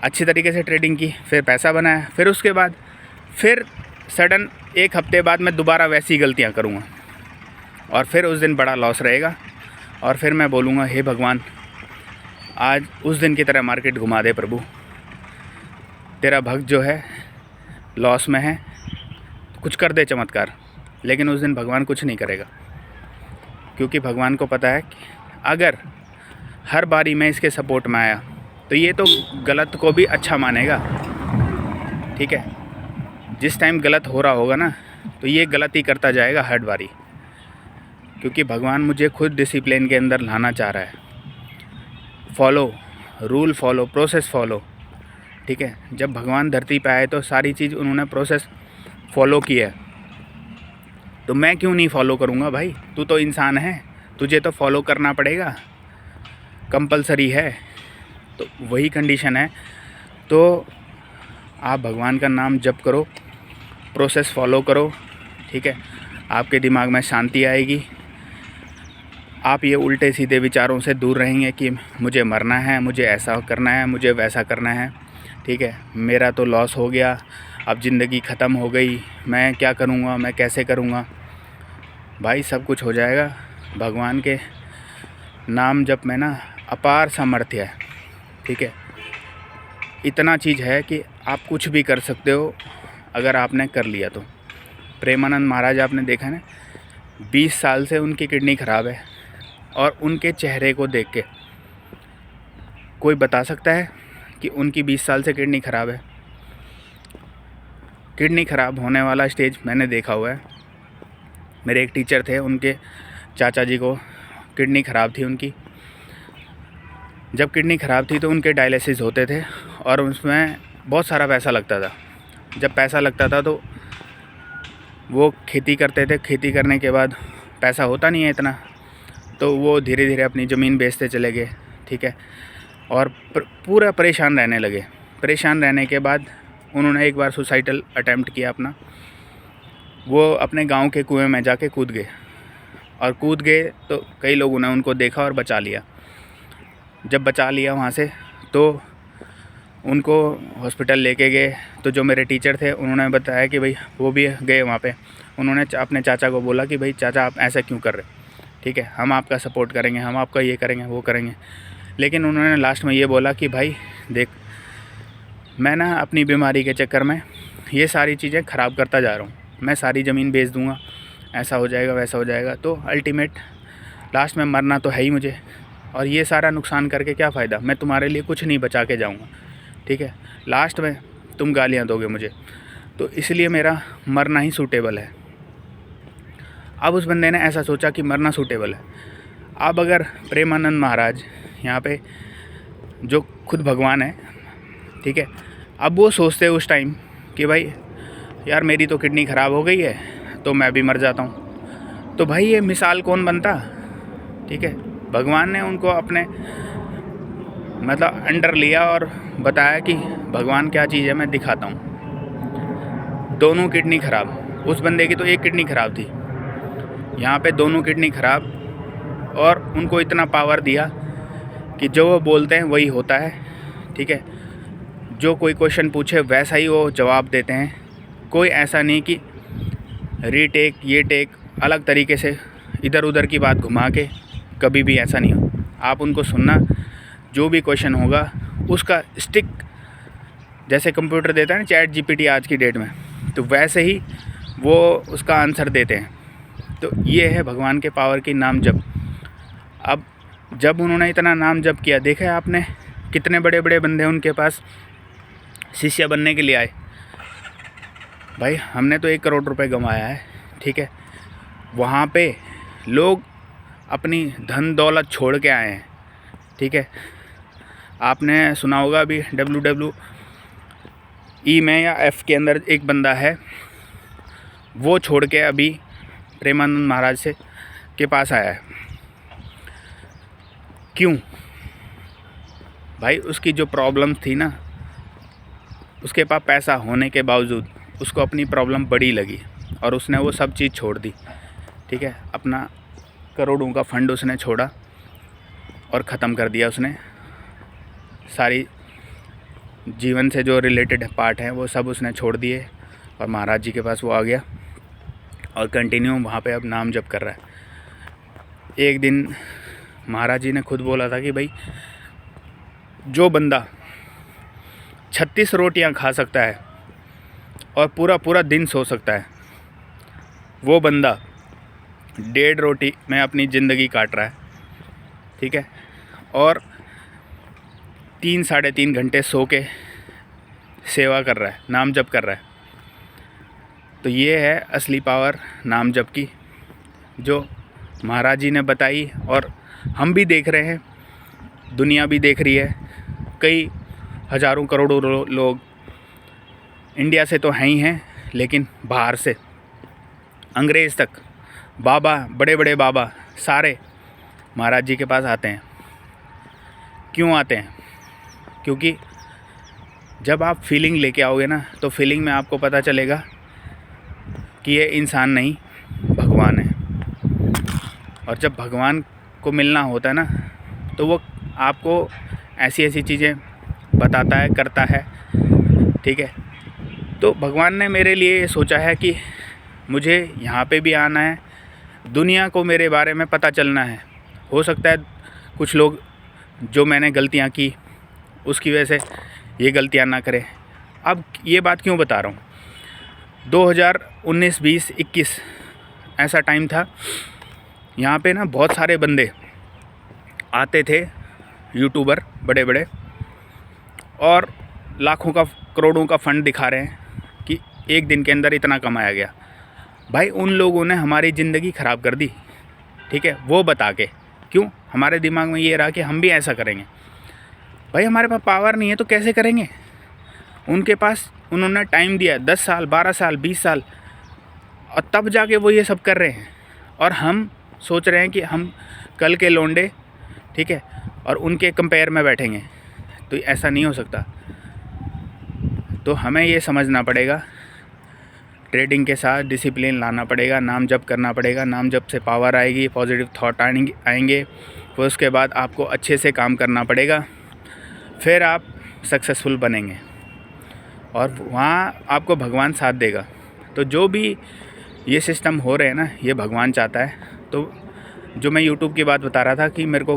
अच्छी तरीके से ट्रेडिंग की, फिर पैसा बनाया। फिर उसके बाद फिर सडन 1 हफ्ते बाद मैं दोबारा वैसी गलतियां करूँगा और फिर उस दिन बड़ा लॉस रहेगा, और फिर मैं बोलूँगा हे भगवान आज उस दिन की तरह मार्केट घुमा दे प्रभु, तेरा भक्त जो है लॉस में है, कुछ कर दे चमत्कार। लेकिन उस दिन भगवान कुछ नहीं करेगा, क्योंकि भगवान को पता है कि अगर हर बारी मैं इसके सपोर्ट में आया तो ये तो गलत को भी अच्छा मानेगा। ठीक है, जिस टाइम गलत हो रहा होगा ना तो ये गलती करता जाएगा हर बारी, क्योंकि भगवान मुझे खुद डिसिप्लिन के अंदर लाना चाह रहा है। Follow rule, follow process, follow. ठीक है, जब भगवान धरती पे आए तो सारी चीज़ उन्होंने प्रोसेस फॉलो की है, तो मैं क्यों नहीं फॉलो करूँगा भाई? तू तो इंसान है, तुझे तो फॉलो करना पड़ेगा, कंपलसरी है। तो वही कंडीशन है। तो आप भगवान का नाम जप करो, प्रोसेस फॉलो करो। ठीक है, आपके दिमाग में शांति आएगी, आप ये उल्टे सीधे विचारों से दूर रहेंगे कि मुझे मरना है, मुझे ऐसा करना है, मुझे वैसा करना है। ठीक है, मेरा तो लॉस हो गया, अब ज़िंदगी ख़त्म हो गई, मैं क्या करूँगा, मैं कैसे करूँगा? भाई सब कुछ हो जाएगा। भगवान के नाम जप में ना अपार सामर्थ्य है। ठीक है, इतना चीज़ है कि आप कुछ भी कर सकते हो अगर आपने कर लिया तो। प्रेमानंद महाराज आपने देखा ना, 20 साल से उनकी किडनी ख़राब है, और उनके चेहरे को देख के कोई बता सकता है कि उनकी 20 साल से किडनी ख़राब है? किडनी ख़राब होने वाला स्टेज मैंने देखा हुआ है। मेरे एक टीचर थे, उनके चाचा जी को किडनी ख़राब थी उनकी। जब किडनी ख़राब थी तो उनके डायलिसिस होते थे और उसमें बहुत सारा पैसा लगता था। जब पैसा लगता था तो वो खेती करते थे, खेती करने के बाद पैसा होता नहीं है इतना, तो वो धीरे धीरे अपनी ज़मीन बेचते चले गए। ठीक है, और पूरा परेशान रहने लगे। परेशान रहने के बाद उन्होंने एक बार सुसाइडल अटेम्प्ट किया अपना। वो अपने गांव के कुएं में जाके कूद गए, और कूद गए तो कई लोगों ने उनको देखा और बचा लिया। जब बचा लिया वहाँ से तो उनको हॉस्पिटल लेके गए। तो जो मेरे टीचर थे उन्होंने बताया कि भाई वो भी गए वहाँ पे। उन्होंने अपने चाचा को बोला कि भाई चाचा आप ऐसा क्यों कर रहे, ठीक है, हम आपका सपोर्ट करेंगे, हम आपका ये करेंगे, वो करेंगे। लेकिन उन्होंने लास्ट में ये बोला कि भाई देख, मैं ना अपनी बीमारी के चक्कर में ये सारी चीज़ें ख़राब करता जा रहा हूँ, मैं सारी ज़मीन बेच दूँगा, ऐसा हो जाएगा, वैसा हो जाएगा, तो अल्टीमेट लास्ट में मरना तो है ही मुझे, और ये सारा नुकसान करके क्या फ़ायदा? मैं तुम्हारे लिए कुछ नहीं बचा के जाऊँगा। ठीक है, लास्ट में तुम गालियाँ दोगे मुझे, तो इसलिए मेरा मरना ही सूटेबल है। अब उस बंदे ने ऐसा सोचा कि मरना सूटेबल है। अब अगर प्रेमानंद महाराज यहाँ पे जो खुद भगवान है, ठीक है, अब वो सोचते उस टाइम कि भाई यार मेरी तो किडनी ख़राब हो गई है तो मैं भी मर जाता हूँ, तो भाई ये मिसाल कौन बनता? ठीक है, भगवान ने उनको अपने मतलब अंडर लिया और बताया कि भगवान क्या चीज़ है मैं दिखाता हूँ। दोनों किडनी ख़राब, उस बंदे की तो एक किडनी ख़राब थी, यहाँ पे दोनों किडनी ख़राब। और उनको इतना पावर दिया कि जो वो बोलते हैं वही होता है, ठीक है। जो कोई क्वेश्चन पूछे वैसा ही वो जवाब देते हैं। कोई ऐसा नहीं कि रीटेक ये टेक अलग तरीके से इधर उधर की बात घुमा के, कभी भी ऐसा नहीं हो। आप उनको सुनना, जो भी क्वेश्चन होगा उसका स्टिक, जैसे कंप्यूटर देता है ना चैट जीपीटी आज की डेट में, तो वैसे ही वो उसका आंसर देते हैं। तो ये है भगवान के पावर की नाम जप। अब जब उन्होंने इतना नाम जप किया, देखा है आपने कितने बड़े बड़े बंदे उनके पास शिष्य बनने के लिए आए। भाई हमने तो 1 करोड़ रुपए गंवाया है, ठीक है। वहाँ पे लोग अपनी धन दौलत छोड़ के आए हैं, ठीक है। आपने सुना होगा अभी WWE में या F के अंदर एक बंदा है, वो छोड़ के अभी प्रेमानंद महाराज से के पास आया है। क्यों? भाई उसकी जो प्रॉब्लम थी ना, उसके पास पैसा होने के बावजूद उसको अपनी प्रॉब्लम बड़ी लगी और उसने वो सब चीज़ छोड़ दी, ठीक है। अपना करोड़ों का फंड उसने छोड़ा और ख़त्म कर दिया उसने। सारी जीवन से जो रिलेटेड पार्ट हैं वो सब उसने छोड़ दिए और महाराज जी के पास वो आ गया और कंटिन्यू वहाँ पे अब नाम जप कर रहा है। एक दिन महाराज जी ने खुद बोला था कि भाई जो बंदा 36 रोटियां खा सकता है और पूरा पूरा दिन सो सकता है, वो बंदा 1.5 रोटी में अपनी ज़िंदगी काट रहा है, ठीक है। और 3 साढ़े 3 घंटे सो के सेवा कर रहा है, नाम जप कर रहा है। तो ये है असली पावर नाम जप की, जो महाराज जी ने बताई और हम भी देख रहे हैं, दुनिया भी देख रही है। कई हज़ारों करोड़ों लोग इंडिया से तो हैं ही हैं, लेकिन बाहर से अंग्रेज़ तक बाबा, बड़े बड़े बाबा सारे महाराज जी के पास आते हैं। क्यों आते हैं? क्योंकि जब आप फीलिंग लेके आओगे ना, तो फीलिंग में आपको पता चलेगा कि ये इंसान नहीं, भगवान है। और जब भगवान को मिलना होता है ना, तो वो आपको ऐसी ऐसी चीज़ें बताता है, करता है, ठीक है। तो भगवान ने मेरे लिए सोचा है कि मुझे यहाँ पे भी आना है, दुनिया को मेरे बारे में पता चलना है। हो सकता है कुछ लोग जो मैंने गलतियाँ की उसकी वजह से ये गलतियाँ ना करें। अब ये बात क्यों बता रहा हूँ, 2019, 20, 21 ऐसा टाइम था, यहाँ पे ना बहुत सारे बंदे आते थे, यूट्यूबर बड़े बड़े, और लाखों का करोड़ों का फंड दिखा रहे हैं कि एक दिन के अंदर इतना कमाया गया। भाई उन लोगों ने हमारी ज़िंदगी ख़राब कर दी, ठीक है, वो बता के। क्यों? हमारे दिमाग में ये रहा कि हम भी ऐसा करेंगे। भाई हमारे पास पावर नहीं है तो कैसे करेंगे? उनके पास उन्होंने टाइम दिया 10 साल, 12 साल, 20 साल, और तब जाके वो ये सब कर रहे हैं। और हम सोच रहे हैं कि हम कल के लौंडे, ठीक है, और उनके कंपेयर में बैठेंगे। तो ऐसा नहीं हो सकता। तो हमें ये समझना पड़ेगा, ट्रेडिंग के साथ डिसिप्लिन लाना पड़ेगा, नाम जप करना पड़ेगा। नाम जप से पावर आएगी, पॉजिटिव थॉट आएंगे। फिर उसके बाद आपको अच्छे से काम करना पड़ेगा, फिर आप सक्सेसफुल बनेंगे और वहाँ आपको भगवान साथ देगा। तो जो भी ये सिस्टम हो रहे हैं ना, ये भगवान चाहता है। तो जो मैं यूट्यूब की बात बता रहा था कि मेरे को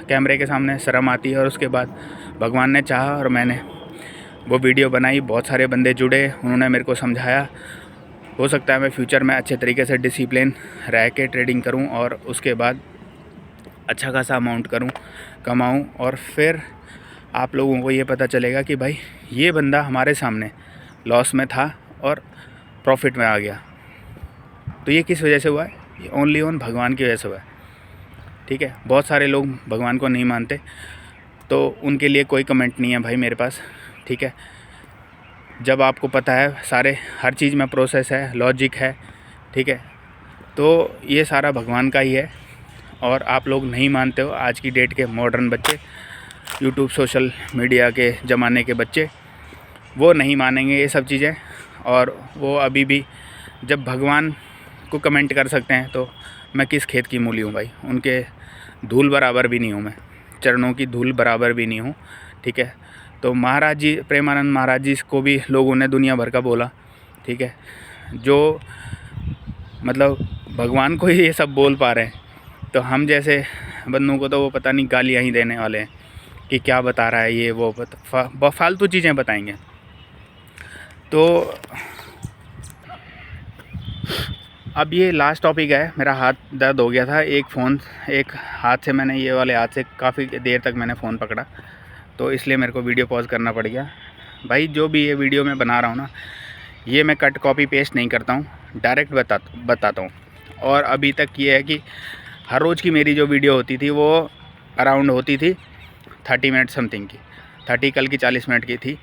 कैमरे के सामने शर्म आती है, और उसके बाद भगवान ने चाहा और मैंने वो वीडियो बनाई। बहुत सारे बंदे जुड़े, उन्होंने मेरे को समझाया। हो सकता है मैं फ्यूचर में अच्छे तरीके से डिसिप्लिन रह के ट्रेडिंग करूं और उसके बाद अच्छा खासा अमाउंट कमाऊं, और फिर आप लोगों को ये पता चलेगा कि भाई ये बंदा हमारे सामने लॉस में था और प्रॉफिट में आ गया। तो ये किस वजह से हुआ है? ये ओनली ऑन भगवान की वजह से हुआ है, ठीक है। बहुत सारे लोग भगवान को नहीं मानते, तो उनके लिए कोई कमेंट नहीं है भाई मेरे पास, ठीक है। जब आपको पता है हर चीज़ में प्रोसेस है, लॉजिक है, ठीक है, तो ये सारा भगवान का ही है। और आप लोग नहीं मानते हो, आज की डेट के मॉडर्न बच्चे, यूट्यूब सोशल मीडिया के ज़माने के बच्चे, वो नहीं मानेंगे ये सब चीज़ें। और वो अभी भी जब भगवान को कमेंट कर सकते हैं तो मैं किस खेत की मूली हूँ भाई, उनके धूल बराबर भी नहीं हूँ मैं, चरणों की धूल बराबर भी नहीं हूँ। ठीक है, तो महाराज जी, प्रेमानंद महाराज जी को भी लोगों ने दुनिया भर का बोला। ठीक है, जो मतलब भगवान को ही ये सब बोल पा रहे हैं, तो हम जैसे बंदों को तो वो पता नहीं गालियाँ ही देने वाले हैं कि क्या बता रहा है ये वो, फालतू चीज़ें बताएंगे। तो अब ये लास्ट टॉपिक है। मेरा हाथ दर्द हो गया था, एक हाथ से मैंने, ये वाले हाथ से काफ़ी देर तक मैंने फ़ोन पकड़ा, तो इसलिए मेरे को वीडियो पॉज करना पड़ गया। भाई जो भी ये वीडियो मैं बना रहा हूँ ना, ये मैं कट कॉपी पेस्ट नहीं करता हूँ, डायरेक्ट बताता हूँ। और अभी तक ये है कि हर रोज़ की मेरी जो वीडियो होती थी वो अराउंड होती थी 30 मिनट समथिंग की, 30, कल की 40 मिनट की थी,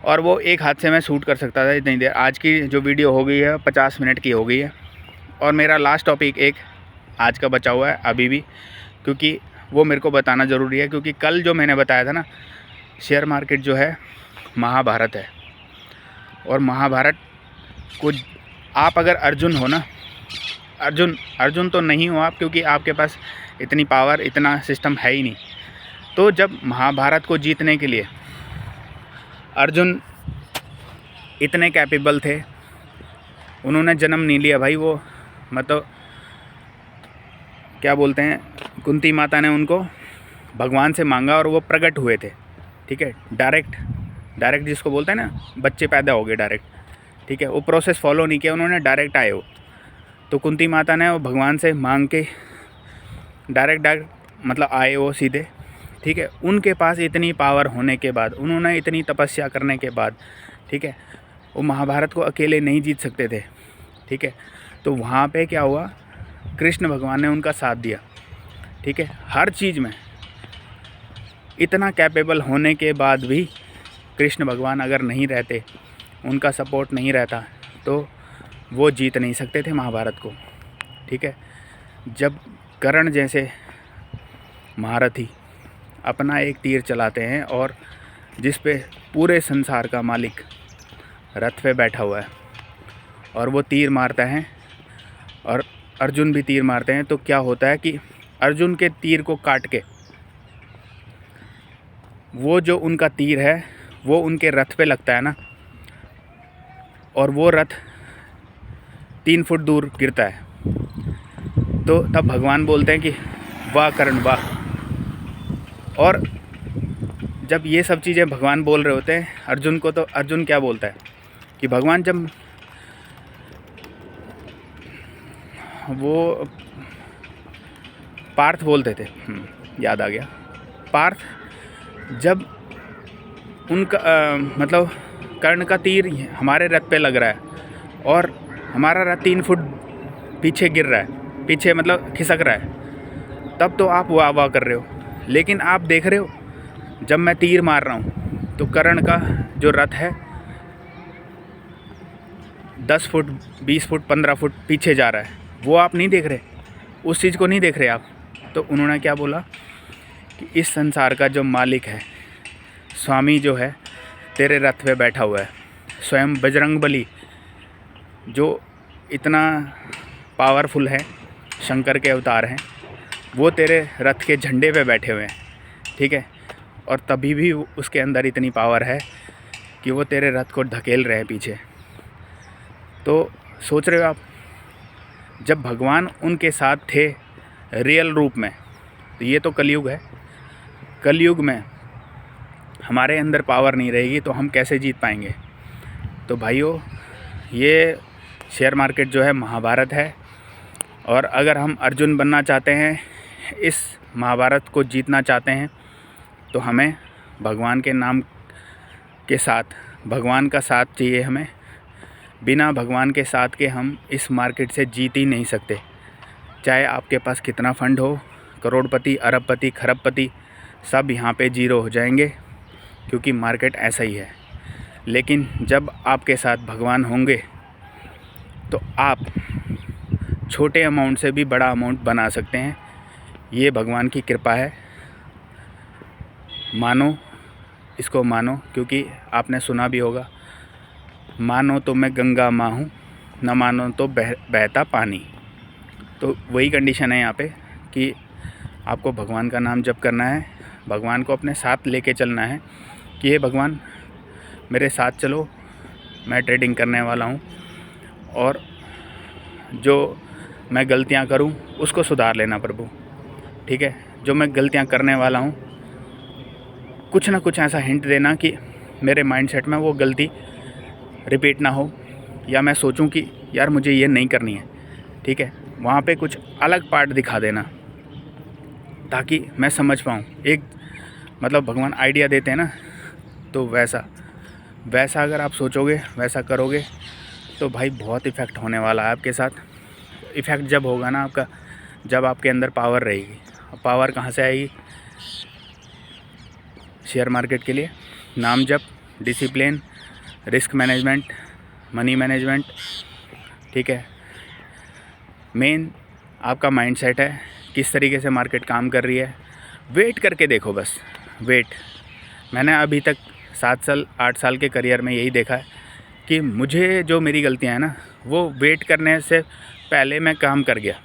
और वो एक हाथ से मैं शूट कर सकता था इतनी देर। आज की जो वीडियो हो गई है 50 मिनट की हो गई है। और मेरा लास्ट टॉपिक एक आज का बचा हुआ है अभी भी, क्योंकि वो मेरे को बताना ज़रूरी है। क्योंकि कल जो मैंने बताया था ना, शेयर मार्केट जो है महाभारत है, और महाभारत को आप अगर अर्जुन हो ना, अर्जुन तो नहीं हो आप, क्योंकि आपके पास इतनी पावर, इतना सिस्टम है ही नहीं। तो जब महाभारत को जीतने के लिए अर्जुन इतने कैपेबल थे, उन्होंने जन्म नहीं लिया भाई, वो मतलब क्या बोलते हैं, कुंती माता ने उनको भगवान से मांगा और वो प्रकट हुए थे। ठीक है, डायरेक्ट जिसको बोलते हैं ना, बच्चे पैदा हो गए डायरेक्ट। ठीक है, वो प्रोसेस फॉलो नहीं किया उन्होंने, डायरेक्ट आए वो। तो कुंती माता ने वो भगवान से मांग के डायरेक्ट मतलब आए वो सीधे। ठीक है, उनके पास इतनी पावर होने के बाद, उन्होंने इतनी तपस्या करने के बाद, ठीक है, वो महाभारत को अकेले नहीं जीत सकते थे। ठीक है, तो वहाँ पे क्या हुआ, कृष्ण भगवान ने उनका साथ दिया। ठीक है, हर चीज़ में इतना कैपेबल होने के बाद भी कृष्ण भगवान अगर नहीं रहते, उनका सपोर्ट नहीं रहता, तो वो जीत नहीं सकते थे महाभारत को। ठीक है, जब कर्ण जैसे महारथी अपना एक तीर चलाते हैं, और जिस पे पूरे संसार का मालिक रथ पे बैठा हुआ है, और वो तीर मारता है, और अर्जुन भी तीर मारते हैं, तो क्या होता है कि अर्जुन के तीर को काट के वो जो उनका तीर है वो उनके रथ पे लगता है ना, और वो रथ 3 फुट दूर गिरता है। तो तब भगवान बोलते हैं कि वाह कर्ण वाह। और जब ये सब चीज़ें भगवान बोल रहे होते हैं अर्जुन को, तो अर्जुन क्या बोलता है कि भगवान, जब वो पार्थ बोलते थे, याद आ गया, पार्थ, जब उनका मतलब कर्ण का तीर हमारे रथ पे लग रहा है और हमारा रथ 3 फुट पीछे गिर रहा है, पीछे मतलब खिसक रहा है, तब तो आप वाह वाह कर रहे हो। लेकिन आप देख रहे हो जब मैं तीर मार रहा हूँ तो कर्ण का जो रथ है 10 फुट 20 फुट 15 फुट पीछे जा रहा है, वो आप नहीं देख रहे, उस चीज़ को नहीं देख रहे आप। तो उन्होंने क्या बोला कि इस संसार का जो मालिक है, स्वामी जो है, तेरे रथ पे बैठा हुआ है, स्वयं बजरंगबली जो इतना पावरफुल है, शंकर के अवतार हैं, वो तेरे रथ के झंडे पे बैठे हुए हैं। ठीक है, और तभी भी उसके अंदर इतनी पावर है कि वो तेरे रथ को धकेल रहे हैं पीछे। तो सोच रहे हो आप, जब भगवान उनके साथ थे रियल रूप में, तो ये तो कलयुग है, कलयुग में हमारे अंदर पावर नहीं रहेगी तो हम कैसे जीत पाएंगे। तो भाइयों, ये शेयर मार्केट जो है महाभारत है, और अगर हम अर्जुन बनना चाहते हैं, इस महाभारत को जीतना चाहते हैं, तो हमें भगवान के नाम के साथ, भगवान का साथ चाहिए हमें। बिना भगवान के साथ के हम इस मार्केट से जीत ही नहीं सकते। चाहे आपके पास कितना फंड हो, करोड़पति, अरबपति, खरबपति, सब यहाँ पे जीरो हो जाएंगे, क्योंकि मार्केट ऐसा ही है। लेकिन जब आपके साथ भगवान होंगे तो आप छोटे अमाउंट से भी बड़ा अमाउंट बना सकते हैं। ये भगवान की कृपा है। मानो, इसको मानो, क्योंकि आपने सुना भी होगा, मानो तो मैं गंगा माँ हूँ, न मानो तो बहता पानी। तो वही कंडीशन है यहाँ पे कि आपको भगवान का नाम जप करना है, भगवान को अपने साथ लेके चलना है कि ये भगवान मेरे साथ चलो, मैं ट्रेडिंग करने वाला हूँ, और जो मैं गलतियाँ करूँ उसको सुधार लेना प्रभु, ठीक है। जो मैं गलतियाँ करने वाला हूँ, कुछ ना कुछ ऐसा हिंट देना कि मेरे माइंडसेट में वो गलती रिपीट ना हो, या मैं सोचूं कि यार मुझे ये नहीं करनी है, ठीक है। वहाँ पे कुछ अलग पार्ट दिखा देना ताकि मैं समझ पाऊँ। एक मतलब भगवान आइडिया देते हैं ना, तो वैसा अगर आप सोचोगे, वैसा करोगे, तो भाई बहुत इफ़ेक्ट होने वाला है आपके साथ। इफ़ेक्ट जब होगा ना आपका, जब आपके अंदर पावर रहेगी। पावर कहाँ से आएगी? शेयर मार्केट के लिए नाम जप, discipline, risk management, money management, ठीक है। मेन आपका माइंडसेट है, किस तरीके से मार्केट काम कर रही है। वेट करके देखो, बस वेट। मैंने अभी तक 7 साल 8 साल के करियर में यही देखा है कि मुझे जो मेरी गलतियां हैं ना, वो वेट करने से पहले मैं काम कर गया।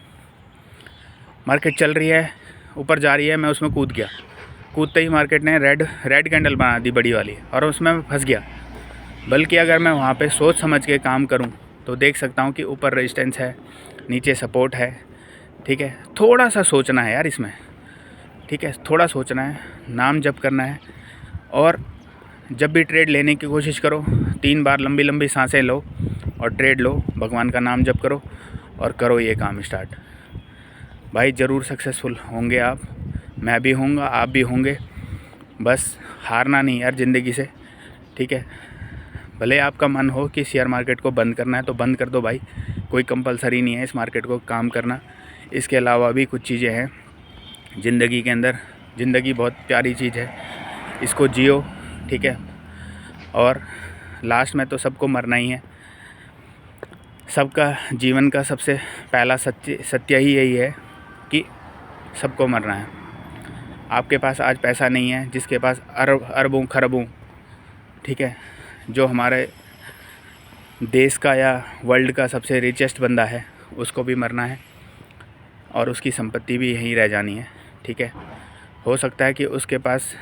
मार्केट चल रही है, ऊपर जा रही है, मैं उसमें कूद गया। कूदते ही मार्केट ने रेड कैंडल बना दी बड़ी वाली, और उसमें मैं फंस गया। बल्कि अगर मैं वहाँ पे सोच समझ के काम करूँ तो देख सकता हूँ कि ऊपर रेजिस्टेंस है, नीचे सपोर्ट है, ठीक है। थोड़ा सा सोचना है यार इसमें, ठीक है, थोड़ा सोचना है, नाम जप करना है, और जब भी ट्रेड लेने की कोशिश करो 3 बार लंबी लंबी सांसें लो और ट्रेड लो, भगवान का नाम जप करो और करो ये काम स्टार्ट। भाई ज़रूर सक्सेसफुल होंगे आप, मैं भी होऊंगा, आप भी होंगे। बस हारना नहीं यार ज़िंदगी से, ठीक है। भले आपका मन हो कि शेयर मार्केट को बंद करना है तो बंद कर दो भाई, कोई कंपलसरी नहीं है इस मार्केट को काम करना। इसके अलावा भी कुछ चीज़ें हैं ज़िंदगी के अंदर। ज़िंदगी बहुत प्यारी चीज़ है, इसको जियो, ठीक है। और लास्ट में तो सबको मरना ही है। सबका जीवन का सबसे पहला सत्य ही यही है कि सबको मरना है। आपके पास आज पैसा नहीं है, जिसके पास अरबों खरबों, ठीक है, जो हमारे देश का या वर्ल्ड का सबसे रिचेस्ट बंदा है, उसको भी मरना है और उसकी संपत्ति भी यहीं रह जानी है, ठीक है। हो सकता है कि उसके पास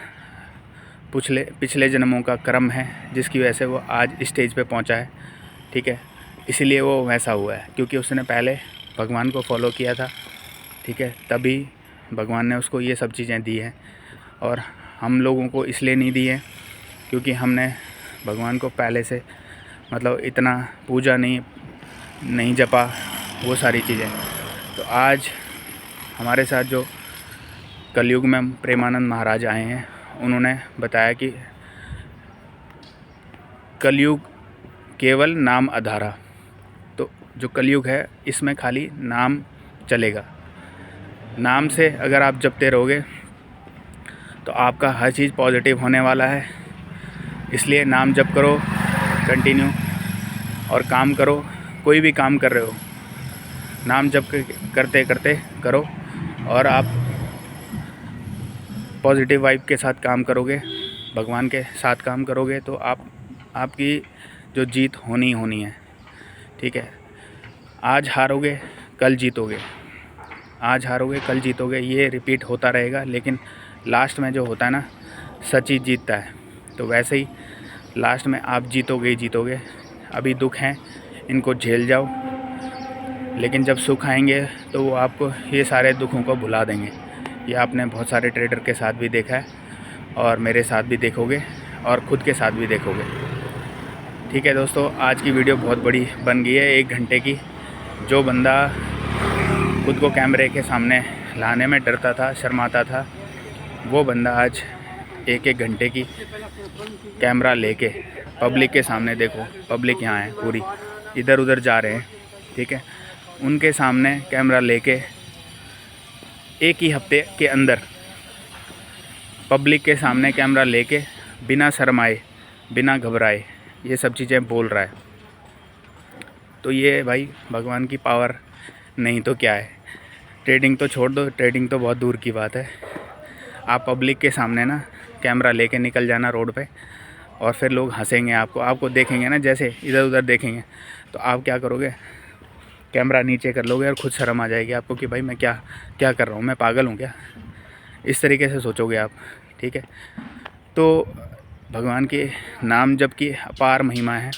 पिछले जन्मों का कर्म है जिसकी वजह से वो आज स्टेज पे पहुंचा है, ठीक है। इसीलिए वो वैसा हुआ है क्योंकि उसने पहले भगवान को फॉलो किया था, ठीक है। तभी भगवान ने उसको ये सब चीज़ें दी हैं, और हम लोगों को इसलिए नहीं दी है क्योंकि हमने भगवान को पहले से मतलब इतना पूजा नहीं जपा, वो सारी चीज़ें। तो आज हमारे साथ जो कलयुग में प्रेमानंद महाराज आए हैं, उन्होंने बताया कि कलयुग केवल नाम आधारा। तो जो कलयुग है इसमें खाली नाम चलेगा। नाम से अगर आप जपते रहोगे तो आपका हर चीज़ पॉजिटिव होने वाला है। इसलिए नाम जप करो कंटिन्यू, और काम करो, कोई भी काम कर रहे हो नाम जप करते करते करो, और आप पॉजिटिव वाइब के साथ काम करोगे, भगवान के साथ काम करोगे, तो आपकी जो जीत होनी है, ठीक है। आज हारोगे कल जीतोगे, आज हारोगे कल जीतोगे, ये रिपीट होता रहेगा, लेकिन लास्ट में जो होता है ना, सच ही जीतता है। तो वैसे ही लास्ट में आप जीतोगे ही जीतोगे। अभी दुख हैं, इनको झेल जाओ, लेकिन जब सुख आएंगे तो वो आपको ये सारे दुखों को भुला देंगे। ये आपने बहुत सारे ट्रेडर के साथ भी देखा है, और मेरे साथ भी देखोगे, और ख़ुद के साथ भी देखोगे, ठीक है। दोस्तों, आज की वीडियो बहुत बड़ी बन गई है, 1 घंटे की। जो बंदा खुद को कैमरे के सामने लाने में डरता था, शर्माता था, वो बंदा आज 1 घंटे की कैमरा लेके पब्लिक के सामने, देखो पब्लिक यहाँ है पूरी, इधर उधर जा रहे हैं, ठीक है, उनके सामने कैमरा लेके 1 ही हफ्ते के अंदर पब्लिक के सामने कैमरा लेके बिना शर्माए, बिना घबराए ये सब चीज़ें बोल रहा है। तो ये भाई भगवान की पावर नहीं तो क्या है। ट्रेडिंग तो छोड़ दो, ट्रेडिंग तो बहुत दूर की बात है। आप पब्लिक के सामने ना कैमरा लेके निकल जाना रोड पे, और फिर लोग हंसेंगे आपको देखेंगे ना, जैसे इधर उधर देखेंगे तो आप क्या करोगे, कैमरा नीचे कर लोगे और खुद शर्म आ जाएगी आपको कि भाई मैं क्या क्या कर रहा हूँ, मैं पागल हूँ क्या, इस तरीके से सोचोगे आप। ठीक है, तो भगवान के नाम जब की अपार महिमा है,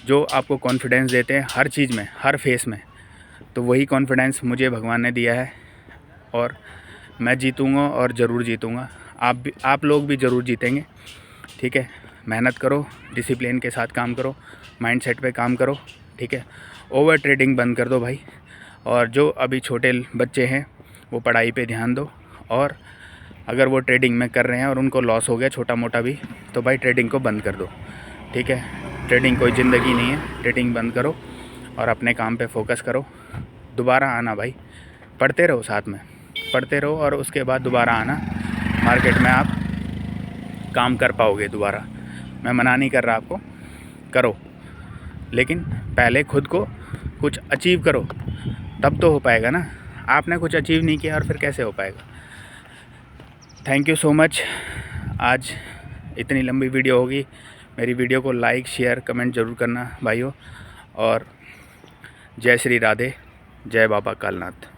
जो आपको कॉन्फिडेंस देते हैं हर चीज़ में, हर फेस में, तो वही कॉन्फिडेंस मुझे भगवान ने दिया है और मैं जीतूँगा और ज़रूर जीतूँगा। आप लोग भी ज़रूर जीतेंगे। ठीक है, मेहनत करो, डिसिप्लिन के साथ काम करो, माइंडसेट पे काम करो। ठीक है, ओवर ट्रेडिंग बंद कर दो भाई, और जो अभी छोटे बच्चे हैं वो पढ़ाई पे ध्यान दो, और अगर वो ट्रेडिंग में कर रहे हैं और उनको लॉस हो गया छोटा मोटा भी, तो भाई ट्रेडिंग को बंद कर दो। ठीक है, ट्रेडिंग कोई ज़िंदगी नहीं है, ट्रेडिंग बंद करो और अपने काम पे फोकस करो। दोबारा आना भाई, पढ़ते रहो, साथ में पढ़ते रहो, और उसके बाद दोबारा आना मार्केट में, आप काम कर पाओगे दोबारा। मैं मना नहीं कर रहा आपको, करो, लेकिन पहले खुद को कुछ अचीव करो, तब तो हो पाएगा ना। आपने कुछ अचीव नहीं किया और फिर कैसे हो पाएगा। Thank you so much. आज इतनी लंबी वीडियो होगी। मेरी वीडियो को लाइक शेयर कमेंट ज़रूर करना भाइयों, और जय श्री राधे, जय बाबा कालनाथ।